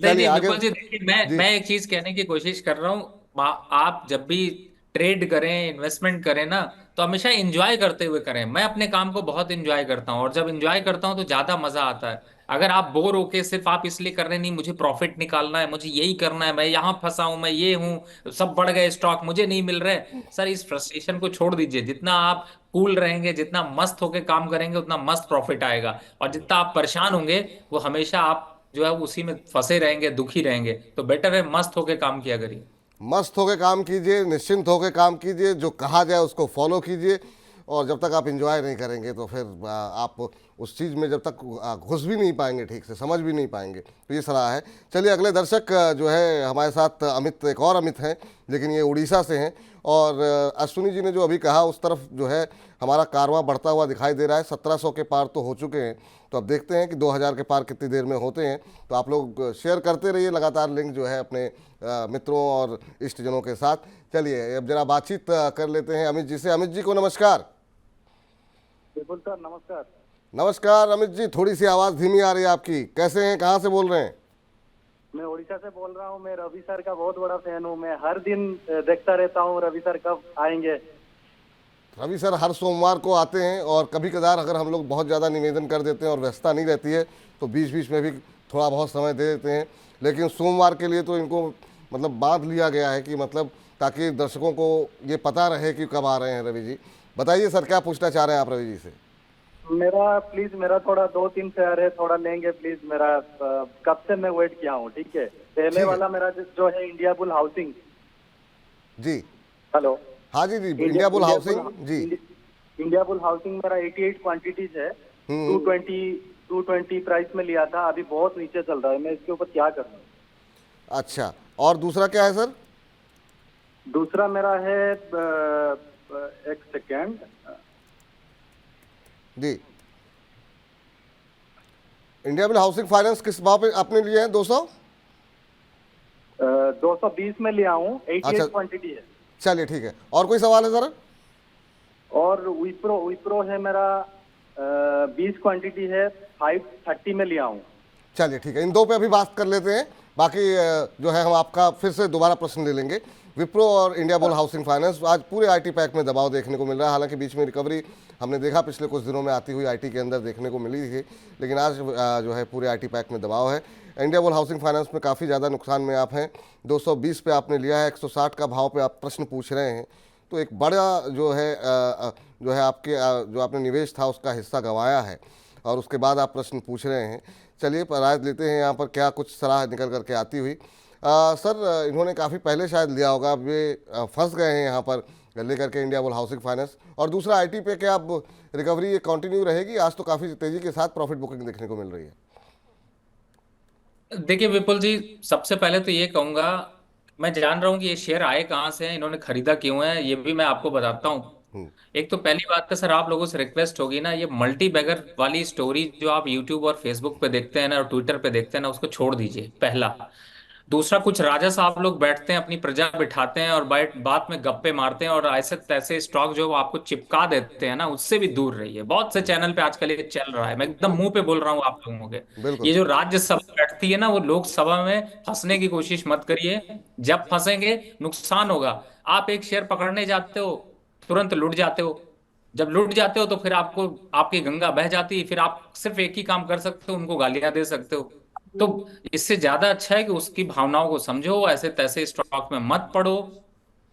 [SPEAKER 1] चलिए
[SPEAKER 2] नहीं
[SPEAKER 1] आगे।
[SPEAKER 2] विपुल जी, देखिए मैं
[SPEAKER 1] जी।
[SPEAKER 2] मैं एक चीज कहने की कोशिश कर रहा हूँ। आप जब भी ट्रेड करें, इन्वेस्टमेंट करें ना, तो हमेशा एंजॉय करते हुए करें। मैं अपने काम को बहुत एंजॉय करता हूँ, और जब एंजॉय करता हूँ तो ज्यादा मजा आता है। अगर आप बोर होके सिर्फ आप इसलिए कर रहे नहीं, मुझे प्रॉफिट निकालना है, मुझे यही करना है, मैं यहाँ फंसा हूं, मैं ये हूँ, सब बढ़ गए स्टॉक, मुझे नहीं मिल रहे, सर इस फ्रस्ट्रेशन को छोड़ दीजिए। जितना आप कूल रहेंगे, जितना मस्त होके काम करेंगे, उतना मस्त प्रॉफिट आएगा। और जितना आप परेशान होंगे, वो हमेशा आप जो है उसी में फंसे रहेंगे, दुखी रहेंगे। तो बेटर है मस्त होके काम किया करिए।
[SPEAKER 1] मस्त होकर काम कीजिए, निश्चिंत होकर काम कीजिए, जो कहा जाए उसको फॉलो कीजिए। और जब तक आप इंजॉय नहीं करेंगे तो फिर आप उस चीज़ में जब तक घुस भी नहीं पाएंगे, ठीक से समझ भी नहीं पाएंगे। तो ये सलाह है। चलिए अगले दर्शक जो है हमारे साथ अमित, एक और अमित हैं, लेकिन ये उड़ीसा से हैं। और अश्विनी जी ने जो अभी कहा उस तरफ जो है हमारा कारवां बढ़ता हुआ दिखाई दे रहा है। 1700 के पार तो हो चुके हैं, तो अब देखते हैं कि 2000 के पार कितनी देर में होते हैं। तो आप लोग शेयर करते रहिए लगातार लिंक जो है अपने मित्रों और इष्टजनों के साथ। चलिए अब जरा बातचीत कर लेते हैं अमित जी से। अमित जी को नमस्कार।
[SPEAKER 4] बिल्कुल सर, नमस्कार।
[SPEAKER 1] नमस्कार अमित जी, थोड़ी सी आवाज़ धीमी आ रही है आपकी, कैसे हैं, कहाँ से बोल रहे हैं?
[SPEAKER 4] मैं उड़ीसा से बोल रहा हूँ। मैं रवि सर का बहुत बड़ा फैन हूँ। मैं हर दिन देखता रहता हूँ रवि सर कब आएंगे।
[SPEAKER 1] रवि सर हर सोमवार को आते हैं, और कभी कदार अगर हम लोग बहुत ज़्यादा निवेदन कर देते हैं और व्यस्तता नहीं रहती है तो बीच बीच में भी थोड़ा बहुत समय दे देते हैं। लेकिन सोमवार के लिए तो इनको मतलब बांध लिया गया है कि मतलब ताकि दर्शकों को ये पता रहे कि कब आ रहे हैं। रवि जी बताइए सर, क्या पूछना चाह रहे हैं आप रवि जी से?
[SPEAKER 4] मेरा थोड़ा 2-3 शेयर है, थोड़ा लेंगे प्लीज। मेरा कब से मैं वेट किया हूँ। ठीक है, पहले
[SPEAKER 1] है।
[SPEAKER 4] वाला मेरा जो है इंडिया बुल हाउसिंग।
[SPEAKER 1] जी।
[SPEAKER 4] हेलो।
[SPEAKER 1] हाँ जी जी, इंडिया बुल हाउसिंग जी।
[SPEAKER 4] इंडिया बुल हाउसिंग मेरा 88 क्वांटिटीज है। 220 प्राइस में लिया था, अभी बहुत नीचे चल रहा है, मैं इसके ऊपर क्या करूँ?
[SPEAKER 1] अच्छा, और दूसरा क्या है सर?
[SPEAKER 4] दूसरा मेरा है एक सेकेंड
[SPEAKER 1] जी, इंडियाबुल हाउसिंग फाइनेंस किस भाव पे आपने लिए हैं? 200?
[SPEAKER 4] 220 में लिया हूँ,
[SPEAKER 1] अच्छा।
[SPEAKER 4] 88 क्वांटिटी है।
[SPEAKER 1] चलिए ठीक है, और कोई सवाल है सर?
[SPEAKER 4] और विप्रो है मेरा, 20 क्वांटिटी है, 530 में लिया हूँ।
[SPEAKER 1] चलिए ठीक है, इन दो पे अभी बात कर लेते हैं, बाकी जो है हम आपका फिर से दोबारा प्रश्न ले लेंगे। विप्रो और इंडियाबुल हाउसिंग फाइनेंस, आज पूरे आईटी पैक में दबाव देखने को मिल रहा है। हालांकि बीच में रिकवरी हमने देखा पिछले कुछ दिनों में आती हुई आईटी के अंदर देखने को मिली थी, लेकिन आज जो है पूरे आईटी पैक में दबाव है। इंडियाबुल हाउसिंग फाइनेंस में काफ़ी ज़्यादा नुकसान में आप हैं, 220 पे आपने लिया है, 160 का भाव पे आप प्रश्न पूछ रहे हैं, तो एक बड़ा जो है आपके जो आपने निवेश था उसका हिस्सा गंवाया है, और उसके बाद आप प्रश्न पूछ रहे हैं। चलिए राय लेते हैं यहाँ पर क्या कुछ सलाह निकल करके आती हुई। सर, इन्होंने काफ़ी पहले शायद लिया होगा, अब ये फंस गए हैं यहाँ पर लेकर के इंडियाबुल हाउसिंग फाइनेंस। और दूसरा आईटी पे क्या अब रिकवरी ये कंटिन्यू रहेगी? आज तो काफ़ी तेज़ी के साथ प्रॉफिट बुकिंग देखने को मिल रही है।
[SPEAKER 2] देखिए विपुल जी, सबसे पहले तो ये कहूंगा, मैं जान रहा हूं कि ये शेयर आए कहाँ से हैं, इन्होंने खरीदा क्यों है, ये भी मैं आपको बताता हूँ। एक तो पहली बात तो सर आप लोगों से रिक्वेस्ट होगी ना, ये मल्टी बैगर वाली स्टोरी जो आप यूट्यूब और फेसबुक पे देखते हैं ना और ट्विटर पे देखते हैं ना, उसको छोड़ दीजिए, पहला। दूसरा, कुछ राजा साहब लोग बैठते हैं, अपनी प्रजा बिठाते हैं और बात में गप्पे मारते हैं और ऐसे तैसे स्टॉक जो वो आपको चिपका देते हैं ना, उससे भी दूर रहिए। बहुत से चैनल पे आजकल ये चल रहा है, मैं एकदम मुंह पे बोल रहा हूँ आप लोगों के।
[SPEAKER 1] बिल्कुल।
[SPEAKER 2] ये जो राज्यसभा बैठती है ना, वो लोकसभा में फंसने की कोशिश मत करिए। जब फंसेंगे नुकसान होगा। आप एक शेयर पकड़ने जाते हो, तुरंत लुट जाते हो। जब लुट जाते हो तो फिर आपको आपकी गंगा बह जाती है, फिर आप सिर्फ एक ही काम कर सकते हो, उनको गालियां दे सकते हो। तो इससे ज्यादा अच्छा है कि उसकी भावनाओं को समझो, ऐसे तैसे स्टॉक में मत पड़ो।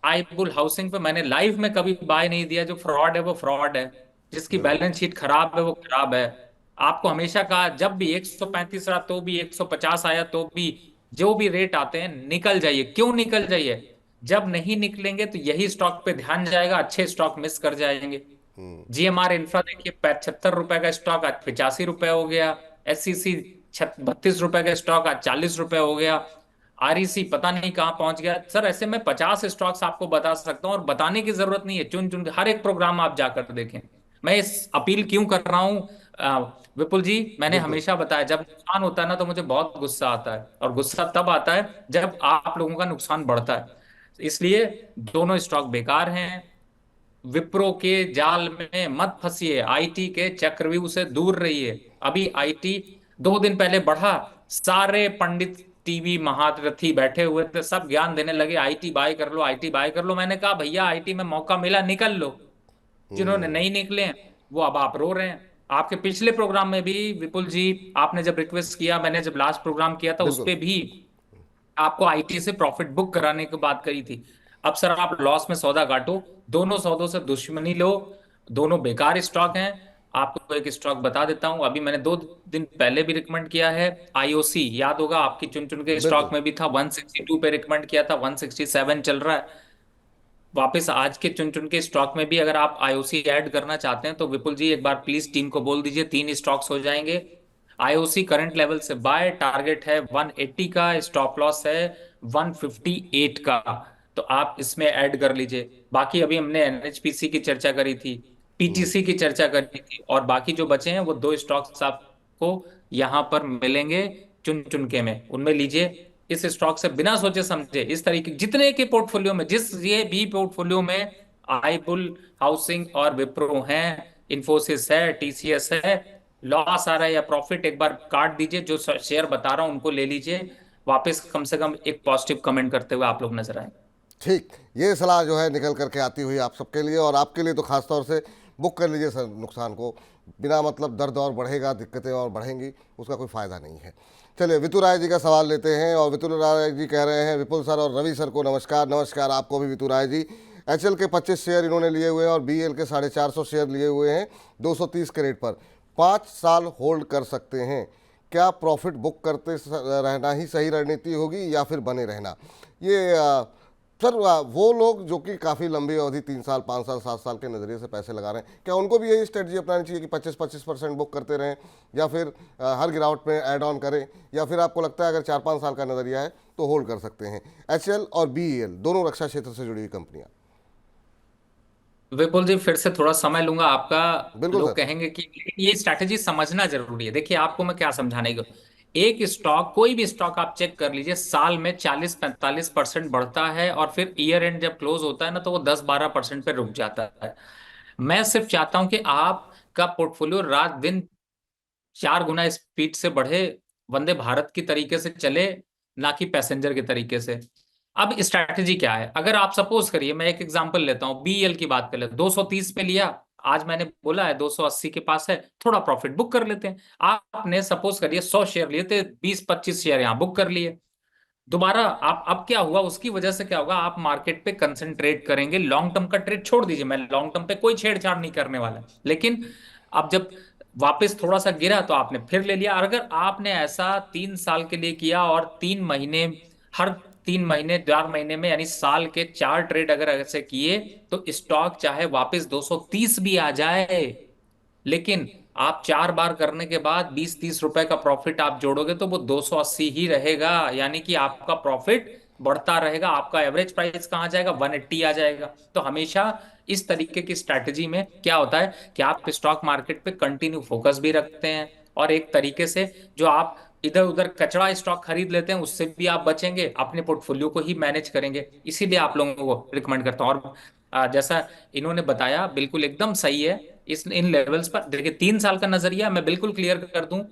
[SPEAKER 2] आईबुल हाउसिंग पे मैंने लाइफ में कभी बाय नहीं दिया। जो फ्रॉड है वो फ्रॉड है, जिसकी
[SPEAKER 1] बिल्कुल।
[SPEAKER 2] बैलेंस शीट खराब है वो खराब है। आपको हमेशा कहा, जब भी 135 रहा तो भी, 150 आया तो भी, जो भी रेट आते हैं निकल जाइए। क्यों निकल जाइए? जब नहीं निकलेंगे तो यही स्टॉक पे ध्यान जाएगा, अच्छे स्टॉक मिस कर जाएंगे। जीएमआर इंफ्रा देखिए, 75 रुपए का स्टॉक आज 85 रुपए हो गया। एससीसी 32 रुपए का स्टॉक आज 40 रुपए हो गया। आरईसी पता नहीं कहाँ पहुंच गया। सर ऐसे में 50 स्टॉक्स आपको बता सकता हूँ, और बताने की जरूरत नहीं है, चुन चुन के हर एक प्रोग्राम आप जाकर देखें। मैं इस अपील क्यों कर रहा हूँ विपुल जी, मैंने
[SPEAKER 1] बिल्कुल।
[SPEAKER 2] हमेशा बताया, जब नुकसान होता है ना तो मुझे बहुत गुस्सा आता है, और गुस्सा तब आता है जब आप लोगों का नुकसान बढ़ता है। इसलिए दोनों स्टॉक बेकार हैं। विप्रो के जाल में मत फंसिए, आईटी के चक्रव्यूह से दूर रहिए। अभी आईटी 2 दिन पहले बढ़ा, सारे पंडित टीवी महारथी बैठे हुए थे, सब ज्ञान देने लगे, आईटी बाय कर लो, आईटी बाय कर लो। मैंने कहा भैया आईटी में मौका मिला, निकल लो। जिन्होंने नहीं निकले हैं, वो अब आप रो रहे हैं। आपके पिछले प्रोग्राम में भी विपुल जी, आपने जब रिक्वेस्ट किया, मैंने जब लास्ट प्रोग्राम किया था उस
[SPEAKER 1] बिल्कुल।
[SPEAKER 2] पे भी आपको आईटी से प्रॉफिट बुक कराने की बात करी थी। अब सर आप लॉस में सौदा काटो, दोनों सौदों से दुश्मनी लो। दोनों बेकार स्टॉक हैं। आपको एक स्टॉक बता देता हूं, अभी मैंने 2 दिन पहले भी रिकमेंड किया है, आईओसी, याद होगा आपकी चुन चुन के
[SPEAKER 1] बिल्कुल।
[SPEAKER 2] स्टॉक में भी था, 162 पे रिकमेंड किया था, 167 चल रहा है। वापस आज के चुन चुन के स्टॉक में भी अगर आप आईओसी ऐड करना चाहते हैं तो विपुल जी एक बार प्लीज टीम को बोल दीजिए, 3 स्टॉक्स हो जाएंगे। आईओसी करंट लेवल से बाय, टारगेट है 180 का, स्टॉप लॉस है 158 का, तो आप इसमें ऐड कर लीजिए। बाकी अभी हमने एनएचपीसी की चर्चा करी थी, पीटीसी की चर्चा करी थी, और बाकी जो बचे हैं वो 2 स्टॉक्स आपको यहां पर मिलेंगे चुन चुन के में, उनमें लीजिए। इस स्टॉक से बिना सोचे समझे, इस तरीके जितने के पोर्टफोलियो में, जिस ये भी पोर्टफोलियो में आईबुल हाउसिंग और विप्रो हैं, इन्फोसिस है, टीसीएस है, लॉस आ रहा है या प्रॉफिट, एक बार काट दीजिए। जो शेयर बता रहा हूं उनको ले लीजिए वापस, कम से कम एक पॉजिटिव कमेंट करते हुए आप लोग नजर आए।
[SPEAKER 1] ठीक, ये सलाह जो है निकल करके आती हुई आप सबके लिए, और आपके लिए तो खास तौर से बुक कर लीजिए सर नुकसान को। बिना मतलब दर्द और बढ़ेगा, दिक्कतें और बढ़ेंगी, उसका कोई फ़ायदा नहीं है। चलिए वितु राय जी का सवाल लेते हैं, और वितु राय जी कह रहे हैं, विपुल सर और रवि सर को नमस्कार। नमस्कार आपको भी वितु राय जी। एचएल के 25 शेयर इन्होंने लिए हुए हैं और बीएल के 450 शेयर लिए हुए हैं 230 के रेट पर। 5 साल होल्ड कर सकते हैं। क्या प्रॉफिट बुक करते रहना ही सही रणनीति होगी या फिर बने रहना? ये सर वो लोग जो कि काफ़ी लंबी अवधि 3 साल 5 साल 7 साल के नज़रिए से पैसे लगा रहे हैं, क्या उनको भी यही स्ट्रेटजी अपनानी चाहिए कि 25% बुक करते रहें, या फिर हर गिरावट में ऐड ऑन करें, या फिर आपको लगता है अगर 4-5 साल का नज़रिया है तो होल्ड कर सकते हैं? HL और BEL दोनों रक्षा क्षेत्र से जुड़ी हुई कंपनियां।
[SPEAKER 2] विपुल जी, फिर से थोड़ा समय लूंगा आपका।
[SPEAKER 1] बिल्कुल
[SPEAKER 2] लोग
[SPEAKER 1] सर।
[SPEAKER 2] कहेंगे कि ये स्ट्रैटेजी समझना जरूरी है। देखिए, आपको मैं क्या समझाने को, एक स्टॉक, कोई भी स्टॉक आप चेक कर लीजिए, साल में 40-45% बढ़ता है, और फिर ईयर एंड जब क्लोज होता है ना, तो वो 10-12% पे रुक जाता है। मैं सिर्फ चाहता हूं कि आपका पोर्टफोलियो रात दिन 4 गुना स्पीड से बढ़े, वंदे भारत की तरीके से चले, ना कि पैसेंजर के तरीके से। अब स्ट्रैटेजी क्या है? अगर आप सपोज करिए, मैं एक एग्जांपल लेता हूं, बीएल की बात कर ले, 230 पे लिया, आज मैंने बोला है 280 के पास है, थोड़ा प्रॉफिट बुक कर लेते हैं। आपने सपोज करिए 100 शेयर लिए थे, 20-25 शेयर यहां बुक कर लिए। दोबारा आप, अब क्या हुआ, उसकी वजह से क्या होगा, आप मार्केट पे कंसंट्रेट करेंगे। लॉन्ग टर्म का ट्रेड छोड़ दीजिए, मैं लॉन्ग टर्म पे कोई छेड़छाड़ नहीं करने वाला, लेकिन अब जब वापस थोड़ा सा गिरा तो आपने फिर ले लिया। और अगर आपने ऐसा 3 साल के लिए किया, और 3 महीने, हर 3 महीने 4 महीने में, यानी साल के 4 ट्रेड अगर ऐसे किए, तो स्टॉक चाहे वापस 230 भी आ जाए, लेकिन आप 4 बार करने के बाद 20-30 रुपए का प्रॉफिट आप जोड़ोगे तो वो 280 ही रहेगा। यानी कि आपका प्रॉफिट बढ़ता रहेगा, आपका एवरेज प्राइस कहां जाएगा, 180 आ जाएगा। तो हमेशा इस तरीके की स्ट्रैटेजी में क्या होता है कि आप स्टॉक मार्केट पे कंटिन्यू फोकस भी रखते हैं, और एक तरीके से जो आप इधर उधर कचरा स्टॉक खरीद लेते हैं उससे भी आप बचेंगे, अपने पोर्टफोलियो को ही मैनेज करेंगे। इसीलिए आप लोगों को रिकमेंड करता हूं। और जैसा इन्होंने बताया, बिल्कुल एकदम सही है। इस इन लेवल्स पर देखिए, 3 साल का नजरिया मैं बिल्कुल क्लियर कर दूं,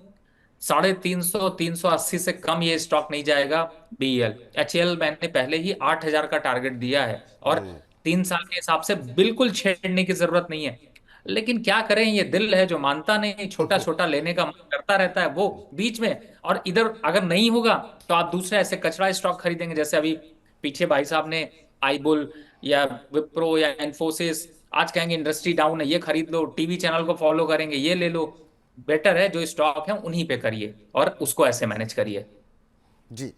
[SPEAKER 2] 350, 380 से कम ये स्टॉक नहीं जाएगा। बीएल, एचएल मैंने पहले ही 8,000 का टारगेट दिया है, और 3 साल के हिसाब से बिल्कुल छेड़ने की जरूरत नहीं है। लेकिन क्या करें, ये दिल है जो मानता नहीं, छोटा छोटा लेने का मन करता रहता है वो बीच में। और इधर अगर नहीं होगा तो आप दूसरे ऐसे कचरा स्टॉक खरीदेंगे, जैसे अभी पीछे भाई साहब ने आईबुल या विप्रो या इन्फोसिस, आज कहेंगे इंडस्ट्री डाउन है ये खरीद लो, टीवी चैनल को फॉलो करेंगे ये ले लो। बेटर है जो स्टॉक है उन्हीं पे करिए, और उसको ऐसे मैनेज करिए।
[SPEAKER 1] जी,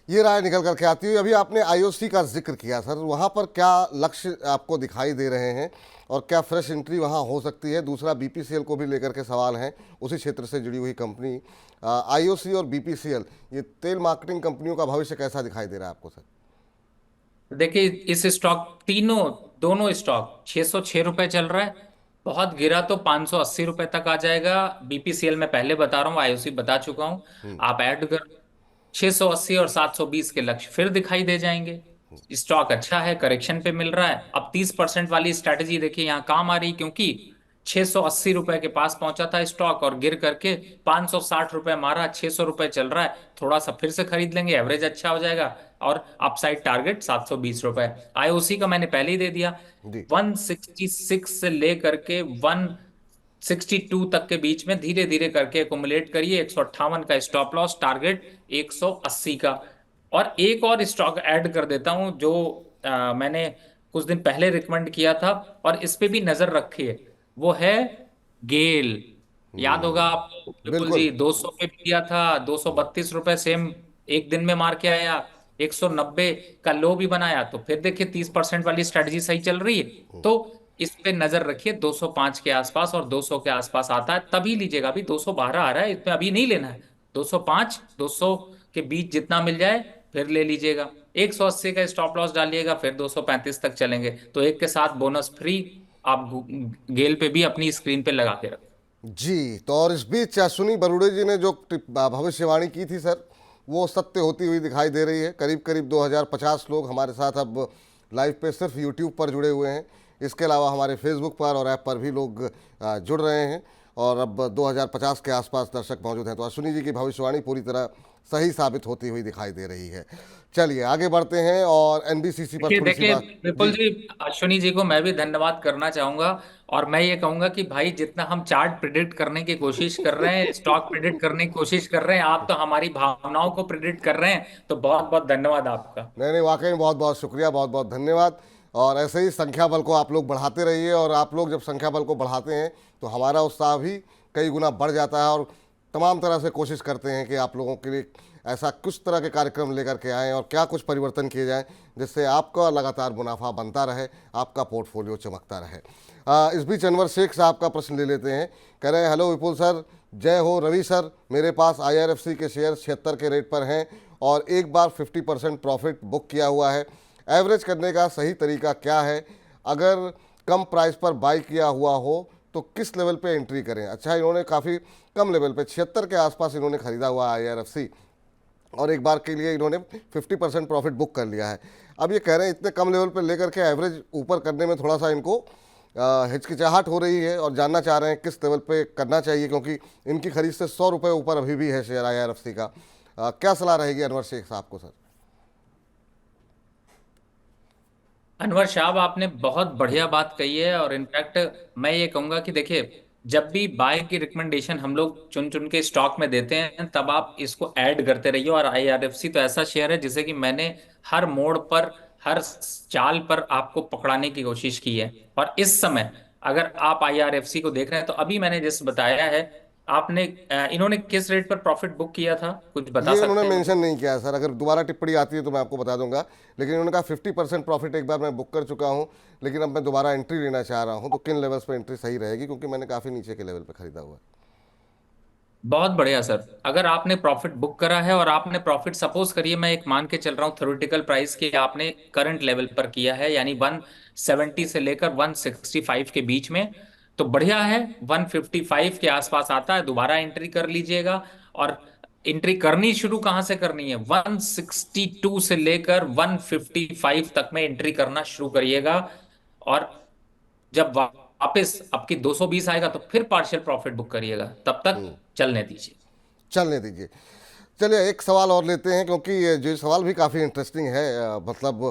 [SPEAKER 1] ये राय निकल करके आती है। अभी आपने आईओसी का जिक्र किया सर, वहाँ पर क्या लक्ष्य आपको दिखाई दे रहे हैं, और क्या फ्रेश एंट्री वहाँ हो सकती है? दूसरा, बीपीसीएल को भी लेकर के सवाल हैं, उसी क्षेत्र से जुड़ी हुई कंपनी आईओसी और बीपीसीएल, ये तेल मार्केटिंग कंपनियों का भविष्य कैसा दिखाई दे रहा है आपको सर?
[SPEAKER 2] देखिए, इस स्टॉक, दोनों स्टॉक 606 रुपए चल रहा है, बहुत गिरा तो 580 रुपए तक आ जाएगा। बीपीसीएल में पहले बता रहा हूँ, आईओसी बता चुका हूँ, आप ऐड कर 680 और 720 के लक्ष्य फिर दिखाई दे जाएंगे। स्टॉक अच्छा है, करेक्शन पे मिल रहा है। अब 30% वाली स्ट्रैटेजी देखिए यहाँ काम आ रही, क्योंकि 680 रुपए के पास पहुंचा था स्टॉक, और गिर करके 560 रुपए मारा, 600 रुपए चल रहा है, थोड़ा सा फिर से खरीद लेंगे, एवरेज अच्छा हो जाएगा। और अपसाइड टारगेट 720 रुपए। आईओसी का मैंने पहले ही दे दिया,
[SPEAKER 1] जी
[SPEAKER 2] 166 से लेकर के 162 तक के बीच में धीरे धीरे करके एकुमुलेट करिए। 158 का स्टॉप लॉस, टारगेट 180 का। और एक और स्टॉक ऐड कर देता हूं जो मैंने कुछ दिन पहले रिकमेंड किया था, और इस पे भी नजर रखिए, वो है गेल। याद होगा आपको विपुल
[SPEAKER 1] बिल्कुल।
[SPEAKER 2] जी, 200 पे भी दिया था, 232 रुपए सेम एक दिन में मार के आया, 190 का लो भी बनाया। तो फिर देखिए, 30% वाली स्ट्रेटजी सही चल रही है। तो इस पे नजर रखिए, 205 के आसपास और 200 के आसपास आता है तभी लीजिएगा। अभी 212 आ रहा है, इसमें अभी नहीं लेना है। 205 200 के बीच जितना मिल जाए फिर ले लीजिएगा। 180 का स्टॉप लॉस डालिएगा, फिर 235 तक चलेंगे, तो एक के साथ बोनस फ्री आप गेल पे भी अपनी स्क्रीन पे लगा के रखें।
[SPEAKER 1] जी, तो और इस बीच सुनी बरुड़े जी ने जो भविष्यवाणी की थी सर, वो सत्य होती हुई दिखाई दे रही है। करीब करीब 2050 लोग हमारे साथ अब लाइव पे सिर्फ यूट्यूब पर जुड़े हुए हैं। इसके अलावा हमारे फेसबुक पर और ऐप पर भी लोग जुड़ रहे हैं, और अब 2050 के आसपास दर्शक मौजूद हैं। तो अश्विनी जी की भविष्यवाणी पूरी तरह सही साबित होती हुई दिखाई दे रही है। चलिए आगे बढ़ते हैं, और एनबीसीसी पर
[SPEAKER 2] देखिए
[SPEAKER 1] थोड़ी सी
[SPEAKER 2] देखिए
[SPEAKER 1] बात।
[SPEAKER 2] विपुल
[SPEAKER 1] जी
[SPEAKER 2] जी, अश्विनी जी को मैं भी धन्यवाद करना चाहूंगा। और मैं ये कहूंगा कि भाई, जितना हम चार्ट प्रिडिक्ट करने की कोशिश कर रहे हैं, स्टॉक प्रिडिक्ट करने की कोशिश कर रहे हैं, आप तो हमारी भावनाओं को प्रिडिक्ट कर रहे हैं। तो बहुत बहुत धन्यवाद आपका।
[SPEAKER 1] नहीं नहीं, वाकई में बहुत बहुत शुक्रिया, बहुत बहुत धन्यवाद। और ऐसे ही संख्या बल को आप लोग बढ़ाते रहिए, और आप लोग जब संख्या बल को बढ़ाते हैं तो हमारा उत्साह भी कई गुना बढ़ जाता है, और तमाम तरह से कोशिश करते हैं कि आप लोगों के लिए ऐसा कुछ तरह के कार्यक्रम लेकर के आएँ और क्या कुछ परिवर्तन किए जाएँ जिससे आपका लगातार मुनाफा बनता रहे, आपका पोर्टफोलियो चमकता रहे। इस बीच अनवर शेख साहब का प्रश्न ले लेते हैं। कह रहे हैं, हेलो विपुल सर, जय हो रवि सर, मेरे पास IRFC के शेयर 76 के रेट पर हैं और एक बार 50% प्रॉफिट बुक किया हुआ है। एवरेज करने का सही तरीका क्या है? अगर कम प्राइस पर बाई किया हुआ हो तो किस लेवल पे एंट्री करें? अच्छा, इन्होंने काफ़ी कम लेवल पे 76 के आसपास इन्होंने ख़रीदा हुआ है IRFC और एक बार के लिए इन्होंने 50% प्रॉफिट बुक कर लिया है। अब ये कह रहे हैं इतने कम लेवल पे लेकर के एवरेज ऊपर करने में थोड़ा सा इनको हिचकिचाहट हो रही है और जानना चाह रहे हैं किस लेवल पे करना चाहिए, क्योंकि इनकी खरीद से 100 रुपये ऊपर अभी भी है शेयर IRFC का। क्या सलाह रहेगी अनवर शेख साहब को सर?
[SPEAKER 2] अनवर साहब, आपने बहुत बढ़िया बात कही है। और इनफैक्ट मैं ये कहूंगा कि देखिए, जब भी बाय की रिकमेंडेशन हम लोग चुन चुन के स्टॉक में देते हैं, तब आप इसको ऐड करते रहिए। और IRFC तो ऐसा शेयर है जिसे कि मैंने हर मोड़ पर, हर चाल पर आपको पकड़ाने की कोशिश की है। और इस समय अगर आप IRFC को देख रहे हैं तो अभी मैंने जैसे बताया है, आपने इन्होंने किस रेट पर प्रॉफिट बुक किया था, कुछ बता
[SPEAKER 1] ये उन्होंने
[SPEAKER 2] सकते हैं
[SPEAKER 1] मेंशन
[SPEAKER 2] मुझे?
[SPEAKER 1] नहीं किया है सर, अगर दोबारा टिप्पणी आती है तो मैं आपको बता दूंगा। लेकिन उन्होंने कहा 50% प्रॉफिट एक बार मैं बुक कर चुका हूं, लेकिन अब मैं दोबारा एंट्री लेना चाह रहा हूं, तो किन लेवल्स पे एंट्री सही रहेगी, क्योंकि मैंने काफ़ी नीचे के लेवल पे खरीदा हुआ है।
[SPEAKER 2] बहुत बढ़िया सर। अगर आपने प्रॉफिट बुक करा है और आपने प्रॉफिट, सपोज करिए मैं एक मान के चल रहा हूँ थ्योरेटिकल प्राइस की, आपने करंट लेवल पर किया है, यानी 170 से लेकर 165 के बीच में, तो बढ़िया है। 155 के आसपास आता है, दोबारा एंट्री कर लीजिएगा। और एंट्री करनी शुरू कहाँ से करनी है? 162 से लेकर 155 तक में एंट्री करना शुरू करिएगा। और जब वापस आपकी 220 आएगा तो फिर पार्शियल प्रॉफिट बुक करिएगा, तब तक चलने दीजिए।
[SPEAKER 1] चलने दीजिए। चलिए एक सवाल और लेते हैं, क्योंकि ये जो सवाल भी काफ़ी इंटरेस्टिंग है। मतलब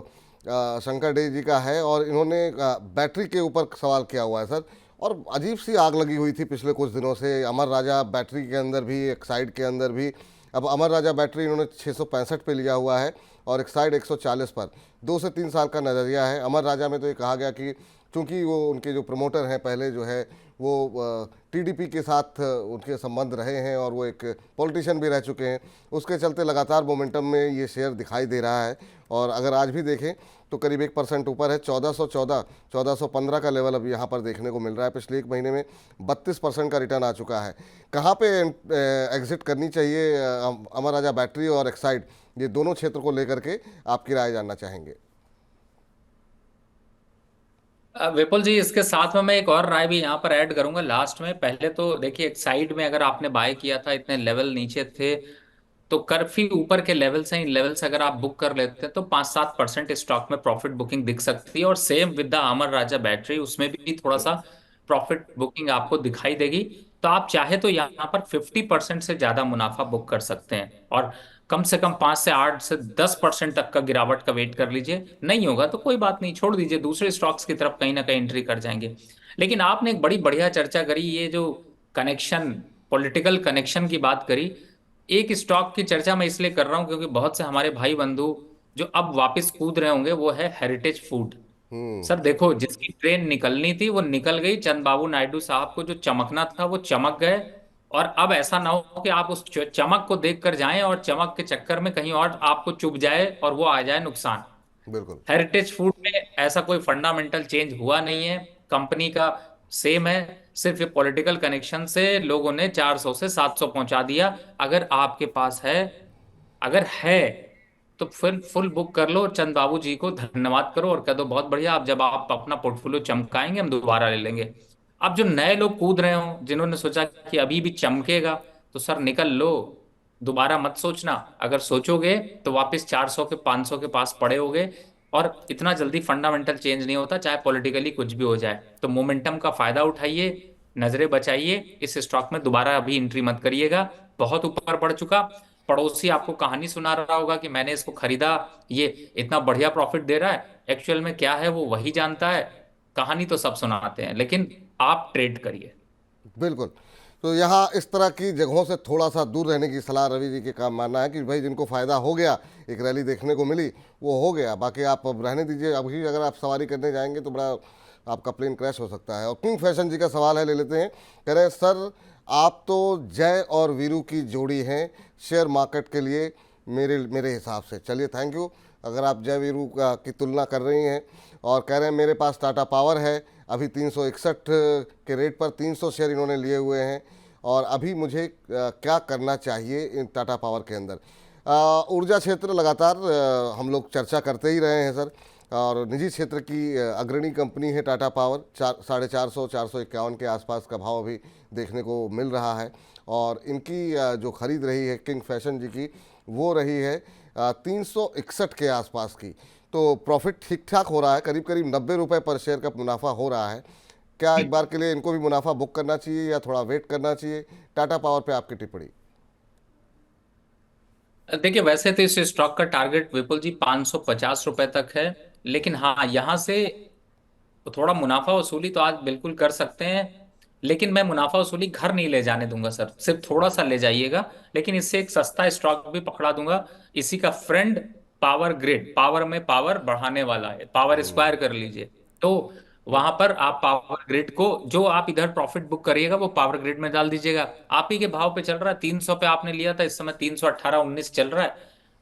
[SPEAKER 1] शंकर डे जी का है और इन्होंने बैटरी के ऊपर सवाल किया हुआ है सर। और अजीब सी आग लगी हुई थी पिछले कुछ दिनों से अमर राजा बैटरी के अंदर भी, एक साइड के अंदर भी। अब अमर राजा बैटरी इन्होंने 665 पे लिया हुआ है और एक साइड 140 पर। 2 से 3 साल का नज़रिया है। अमर राजा में तो ये कहा गया कि चूँकि वो उनके जो प्रमोटर हैं पहले जो है वो TDP के साथ उनके संबंध रहे हैं और वो एक पॉलिटिशियन भी रह चुके हैं, उसके चलते लगातार मोमेंटम में ये शेयर दिखाई दे रहा है। और अगर आज भी देखें तो करीब 1% ऊपर है। 1414 1415 का लेवल अभी यहाँ पर देखने को मिल रहा है। पिछले एक महीने में 32% का रिटर्न आ चुका है। कहाँ पे एग्जिट करनी चाहिए अमर राजा बैटरी और एक्साइड, ये दोनों क्षेत्र को लेकर के आपकी राय जानना चाहेंगे।
[SPEAKER 2] विपुल जी, इसके साथ में मैं एक और राय भी यहाँ पर ऐड करूंगा लास्ट में। पहले तो देखिए, एक साइड में अगर आपने बाय किया था, इतने लेवल नीचे थे, तो काफी ऊपर के लेवल से, इन लेवल से अगर आप बुक कर लेते हैं तो 5-7% स्टॉक में प्रॉफिट बुकिंग दिख सकती है। और same with the Amar Raja battery, उसमें भी थोड़ा सा प्रॉफिट बुकिंग आपको दिखाई देगी। तो आप चाहे तो यहाँ पर 50% से ज्यादा मुनाफा बुक कर सकते हैं और कम से कम 5 से 8 से 10% तक का गिरावट का वेट कर लीजिए। नहीं होगा तो कोई बात नहीं, छोड़ दीजिए, दूसरे स्टॉक्स की तरफ कहीं ना कहीं एंट्री कर जाएंगे। लेकिन आपने एक बड़ी बढ़िया चर्चा करी, ये जो कनेक्शन, पॉलिटिकल कनेक्शन की बात करी। एक स्टॉक की चर्चा मैं इसलिए कर रहा हूं क्योंकि बहुत से हमारे भाई बंधु जो अब वापस कूद रहे होंगे, वो है हेरिटेज फूड। सर देखो, जिसकी ट्रेन निकलनी थी वो निकल गई। चंद्रबाबू नायडू साहब को जो चमकना था वो चमक गए। और अब ऐसा ना हो कि आप उस चमक को देख कर जाएं और चमक के चक्कर में कहीं और आपको चुभ जाए और वो आ जाए नुकसान।
[SPEAKER 1] बिल्कुल।
[SPEAKER 2] हेरिटेज फूड में ऐसा कोई फंडामेंटल चेंज हुआ नहीं है, कंपनी का सेम है। सिर्फ ये पॉलिटिकल कनेक्शन से लोगों ने 400 से 700 पहुंचा दिया। अगर आपके पास है, अगर है, तो फिर फुल बुक कर लो, चंद बाबू जी को धन्यवाद करो और कह दो बहुत बढ़िया, अब जब आप अपना पोर्टफोलियो चमकाएंगे हम दोबारा ले लेंगे। अब जो नए लोग कूद रहे हो, जिन्होंने सोचा कि अभी भी चमकेगा, तो सर निकल लो, दोबारा मत सोचना। अगर सोचोगे तो वापस 400 के 500 के पास पड़े होगे। और इतना जल्दी फंडामेंटल चेंज नहीं होता, चाहे पॉलिटिकली कुछ भी हो जाए। तो मोमेंटम का फायदा उठाइए, नजरें बचाइए, इस स्टॉक में दोबारा अभी एंट्री मत करिएगा, बहुत ऊपर बढ़ चुका। पड़ोसी आपको कहानी सुना रहा होगा कि मैंने इसको खरीदा, ये इतना बढ़िया प्रॉफिट दे रहा है, एक्चुअल में क्या है वो वही जानता है। कहानी तो सब सुनाते हैं, लेकिन आप ट्रेड करिए।
[SPEAKER 1] बिल्कुल। तो यहाँ इस तरह की जगहों से थोड़ा सा दूर रहने की सलाह रवि जी के काम मानना है कि भाई जिनको फ़ायदा हो गया, एक रैली देखने को मिली, वो हो गया, बाकी आप अब रहने दीजिए। अभी अगर आप सवारी करने जाएंगे तो बड़ा आपका प्लेन क्रैश हो सकता है। और किंग फैशन जी का सवाल है, ले लेते हैं। कह रहे हैं सर, आप तो जय और वीरू की जोड़ी हैं शेयर मार्केट के लिए, मेरे मेरे हिसाब से। चलिए, थैंक यू। अगर आप जय वीरू की तुलना कर रही हैं और कह रहे हैं मेरे पास टाटा पावर है, अभी 361 के रेट पर 300 शेयर इन्होंने लिए हुए हैं, और अभी मुझे क्या करना चाहिए इन टाटा पावर के अंदर। ऊर्जा क्षेत्र लगातार हम लोग चर्चा करते ही रहे हैं सर, और निजी क्षेत्र की अग्रणी कंपनी है टाटा पावर। 450-451 के आसपास का भाव अभी देखने को मिल रहा है, और इनकी जो खरीद रही है किंग फैशन जी की, वो रही है 361 के आसपास की। तो प्रॉफिट ठीक ठाक हो रहा है, करीब करीब 90 रुपये पर शेयर का मुनाफा हो रहा है। क्या एक बार के लिए इनको भी मुनाफा बुक करना चाहिए या थोड़ा वेट करना चाहिए? टाटा पावर पे आपकी टिप्पणी।
[SPEAKER 2] देखिए, वैसे तो इस स्टॉक का टारगेट विपुल जी 550 रुपए तक है, लेकिन हाँ, यहां से थोड़ा मुनाफा वसूली तो आज बिल्कुल कर सकते हैं। लेकिन मैं मुनाफा वसूली घर नहीं ले जाने दूंगा सर, सिर्फ थोड़ा सा ले जाइएगा, लेकिन इससे एक सस्ता स्टॉक भी पकड़ा दूंगा। इसी का फ्रेंड पावर ग्रिड, पावर में पावर बढ़ाने वाला है, पावर स्क्वायर कर लीजिए। तो वहां पर आप पावर ग्रिड को, जो आप इधर प्रॉफिट बुक करिएगा वो पावर ग्रिड में डाल दीजिएगा। आप ही के भाव पे चल रहा है, 300 पे आपने लिया था, इस समय 318-19 चल रहा है।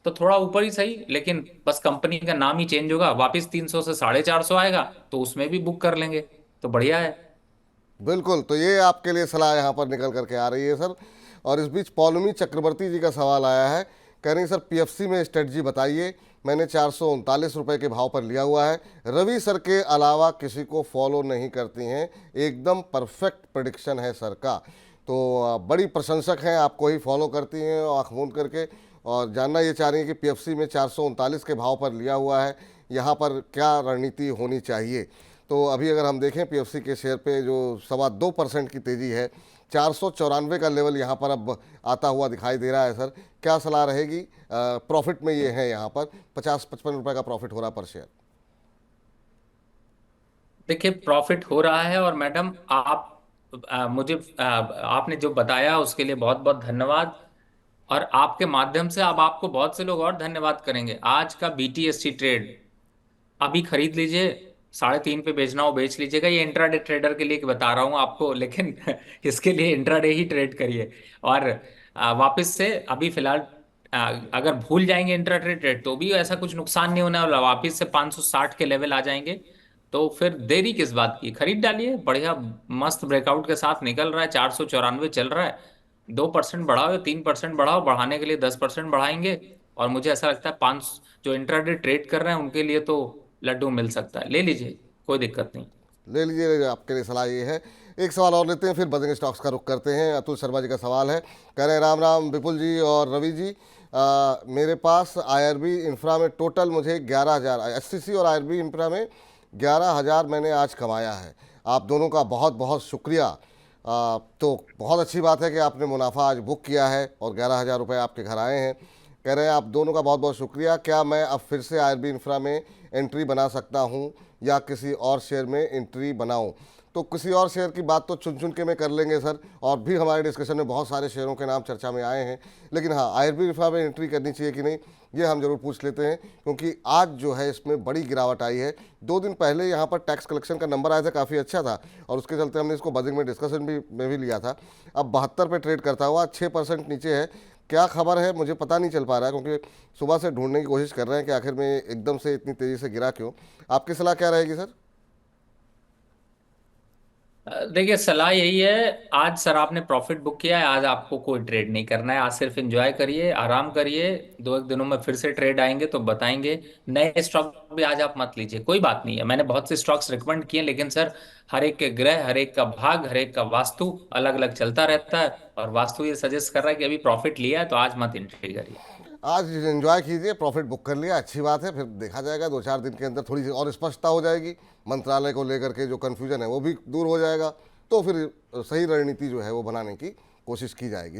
[SPEAKER 2] तो थोड़ा ऊपर ही सही, लेकिन बस कंपनी का नाम ही चेंज होगा, वापस 300 से 450 आएगा, तो उसमें भी बुक कर लेंगे, तो बढ़िया है।
[SPEAKER 1] बिल्कुल, तो ये आपके लिए सलाह यहाँ पर निकल करके आ रही है सर। और इस बीच पौलमी चक्रवर्ती जी का सवाल आया है, कह रही सर पीएफसी में स्ट्रेटजी बताइए, मैंने 439 रुपये के भाव पर लिया हुआ है, रवि सर के अलावा किसी को फॉलो नहीं करती हैं, एकदम परफेक्ट प्रेडिक्शन है सर का। तो बड़ी प्रशंसक हैं, आपको ही फॉलो करती हैं आँख मूंद करके, और जानना ये चाह रही हैं कि पीएफसी में 439 के भाव पर लिया हुआ है, यहाँ पर क्या रणनीति होनी चाहिए। तो अभी अगर हम देखें पीएफसी के शेयर पे जो 2.25% की तेज़ी है, 494 का लेवल यहाँ पर अब आता हुआ दिखाई दे रहा है सर। क्या सलाह रहेगी? प्रॉफिट में ये है, यहाँ पर 50-55 रुपये का प्रॉफिट हो रहा पर शेयर।
[SPEAKER 2] देखिए, प्रॉफिट हो रहा है, और मैडम आप मुझे आपने जो बताया उसके लिए बहुत बहुत धन्यवाद। और आपके माध्यम से अब आपको बहुत से लोग और धन्यवाद करेंगे। आज का बीटीएससी ट्रेड अभी खरीद लीजिए, 3.5 पे बेचना हो बेच लीजिएगा। ये इंट्राडे ट्रेडर के लिए बता रहा हूँ आपको, लेकिन इसके लिए इंट्राडे ही ट्रेड करिए। और वापस से अभी फिलहाल अगर भूल जाएंगे इंट्राडे ट्रेड तो भी ऐसा कुछ नुकसान नहीं होने वाला, वापस से 560 के लेवल आ जाएंगे। तो फिर देरी किस बात की, खरीद डालिए। बढ़िया मस्त ब्रेकआउट के साथ निकल रहा है, 494 चल रहा है। 2% बढ़ाओ या 3% बढ़ाओ, बढ़ाने के लिए 10% बढ़ाएंगे। और मुझे ऐसा लगता है 5 जो इंट्राडे ट्रेड कर रहे हैं उनके लिए तो लड्डू मिल सकता है, ले लीजिए, कोई दिक्कत नहीं।
[SPEAKER 1] ले लीजिए, आपके लिए सलाह ये है। एक सवाल और लेते हैं, फिर बजेंगे स्टॉक्स का रुख करते हैं। अतुल शर्मा जी का सवाल है, कह रहे हैं राम राम विपुल जी और रवि जी, मेरे पास आईआरबी इंफ्रा में टोटल मुझे 11,000, एससीसी और आईआरबी इंफ्रा में 11,000 मैंने आज कमाया है। आप दोनों का बहुत बहुत शुक्रिया। तो बहुत अच्छी बात है कि आपने मुनाफा आज बुक किया है और 11,000 रुपये आपके घर आए हैं। कह रहे हैं आप दोनों का बहुत बहुत शुक्रिया। क्या मैं अब फिर से आईआरबी इंफ्रा में एंट्री बना सकता हूं या किसी और शेयर में एंट्री बनाऊं? तो किसी और शेयर की बात तो चुन चुन के मैं कर लेंगे सर, और भी हमारे डिस्कशन में बहुत सारे शेयरों के नाम चर्चा में आए हैं, लेकिन हाँ, आईआरबी इंफ्रा में एंट्री करनी चाहिए कि नहीं ये हम जरूर पूछ लेते हैं, क्योंकि आज जो है इसमें बड़ी गिरावट आई है। 2 दिन पहले यहाँ पर टैक्स कलेक्शन का नंबर आया था, काफ़ी अच्छा था, और उसके चलते हमने इसको बजट में डिस्कशन भी लिया था। अब 72 पे ट्रेड करता हुआ 6% नीचे है। क्या खबर है मुझे पता नहीं चल पा रहा है, क्योंकि सुबह से ढूंढने की कोशिश कर रहे हैं कि आखिर में एकदम से इतनी तेज़ी से गिरा क्यों। आपकी सलाह क्या रहेगी सर?
[SPEAKER 2] देखिए, सलाह यही है, आज सर आपने प्रॉफिट बुक किया है, आज आपको कोई ट्रेड नहीं करना है। आज सिर्फ एंजॉय करिए, आराम करिए। 2 एक दिनों में फिर से ट्रेड आएंगे तो बताएंगे। नए स्टॉक भी आज आप मत लीजिए, कोई बात नहीं है। मैंने बहुत से स्टॉक्स रिकमेंड किए, लेकिन सर हर एक के ग्रह, हर एक का भाग, हर एक का वास्तु अलग अलग चलता रहता है, और वास्तु ये सजेस्ट कर रहा है कि अभी प्रॉफिट लिया है तो आज मत एंट्री करिए।
[SPEAKER 1] आज एंजॉय कीजिए, प्रॉफिट बुक कर लिया, अच्छी बात है। फिर देखा जाएगा 2-4 दिन के अंदर थोड़ी सी और स्पष्टता हो जाएगी, मंत्रालय को लेकर के जो कन्फ्यूजन है वो भी दूर हो जाएगा, तो फिर सही रणनीति जो है वो बनाने की कोशिश की जाएगी।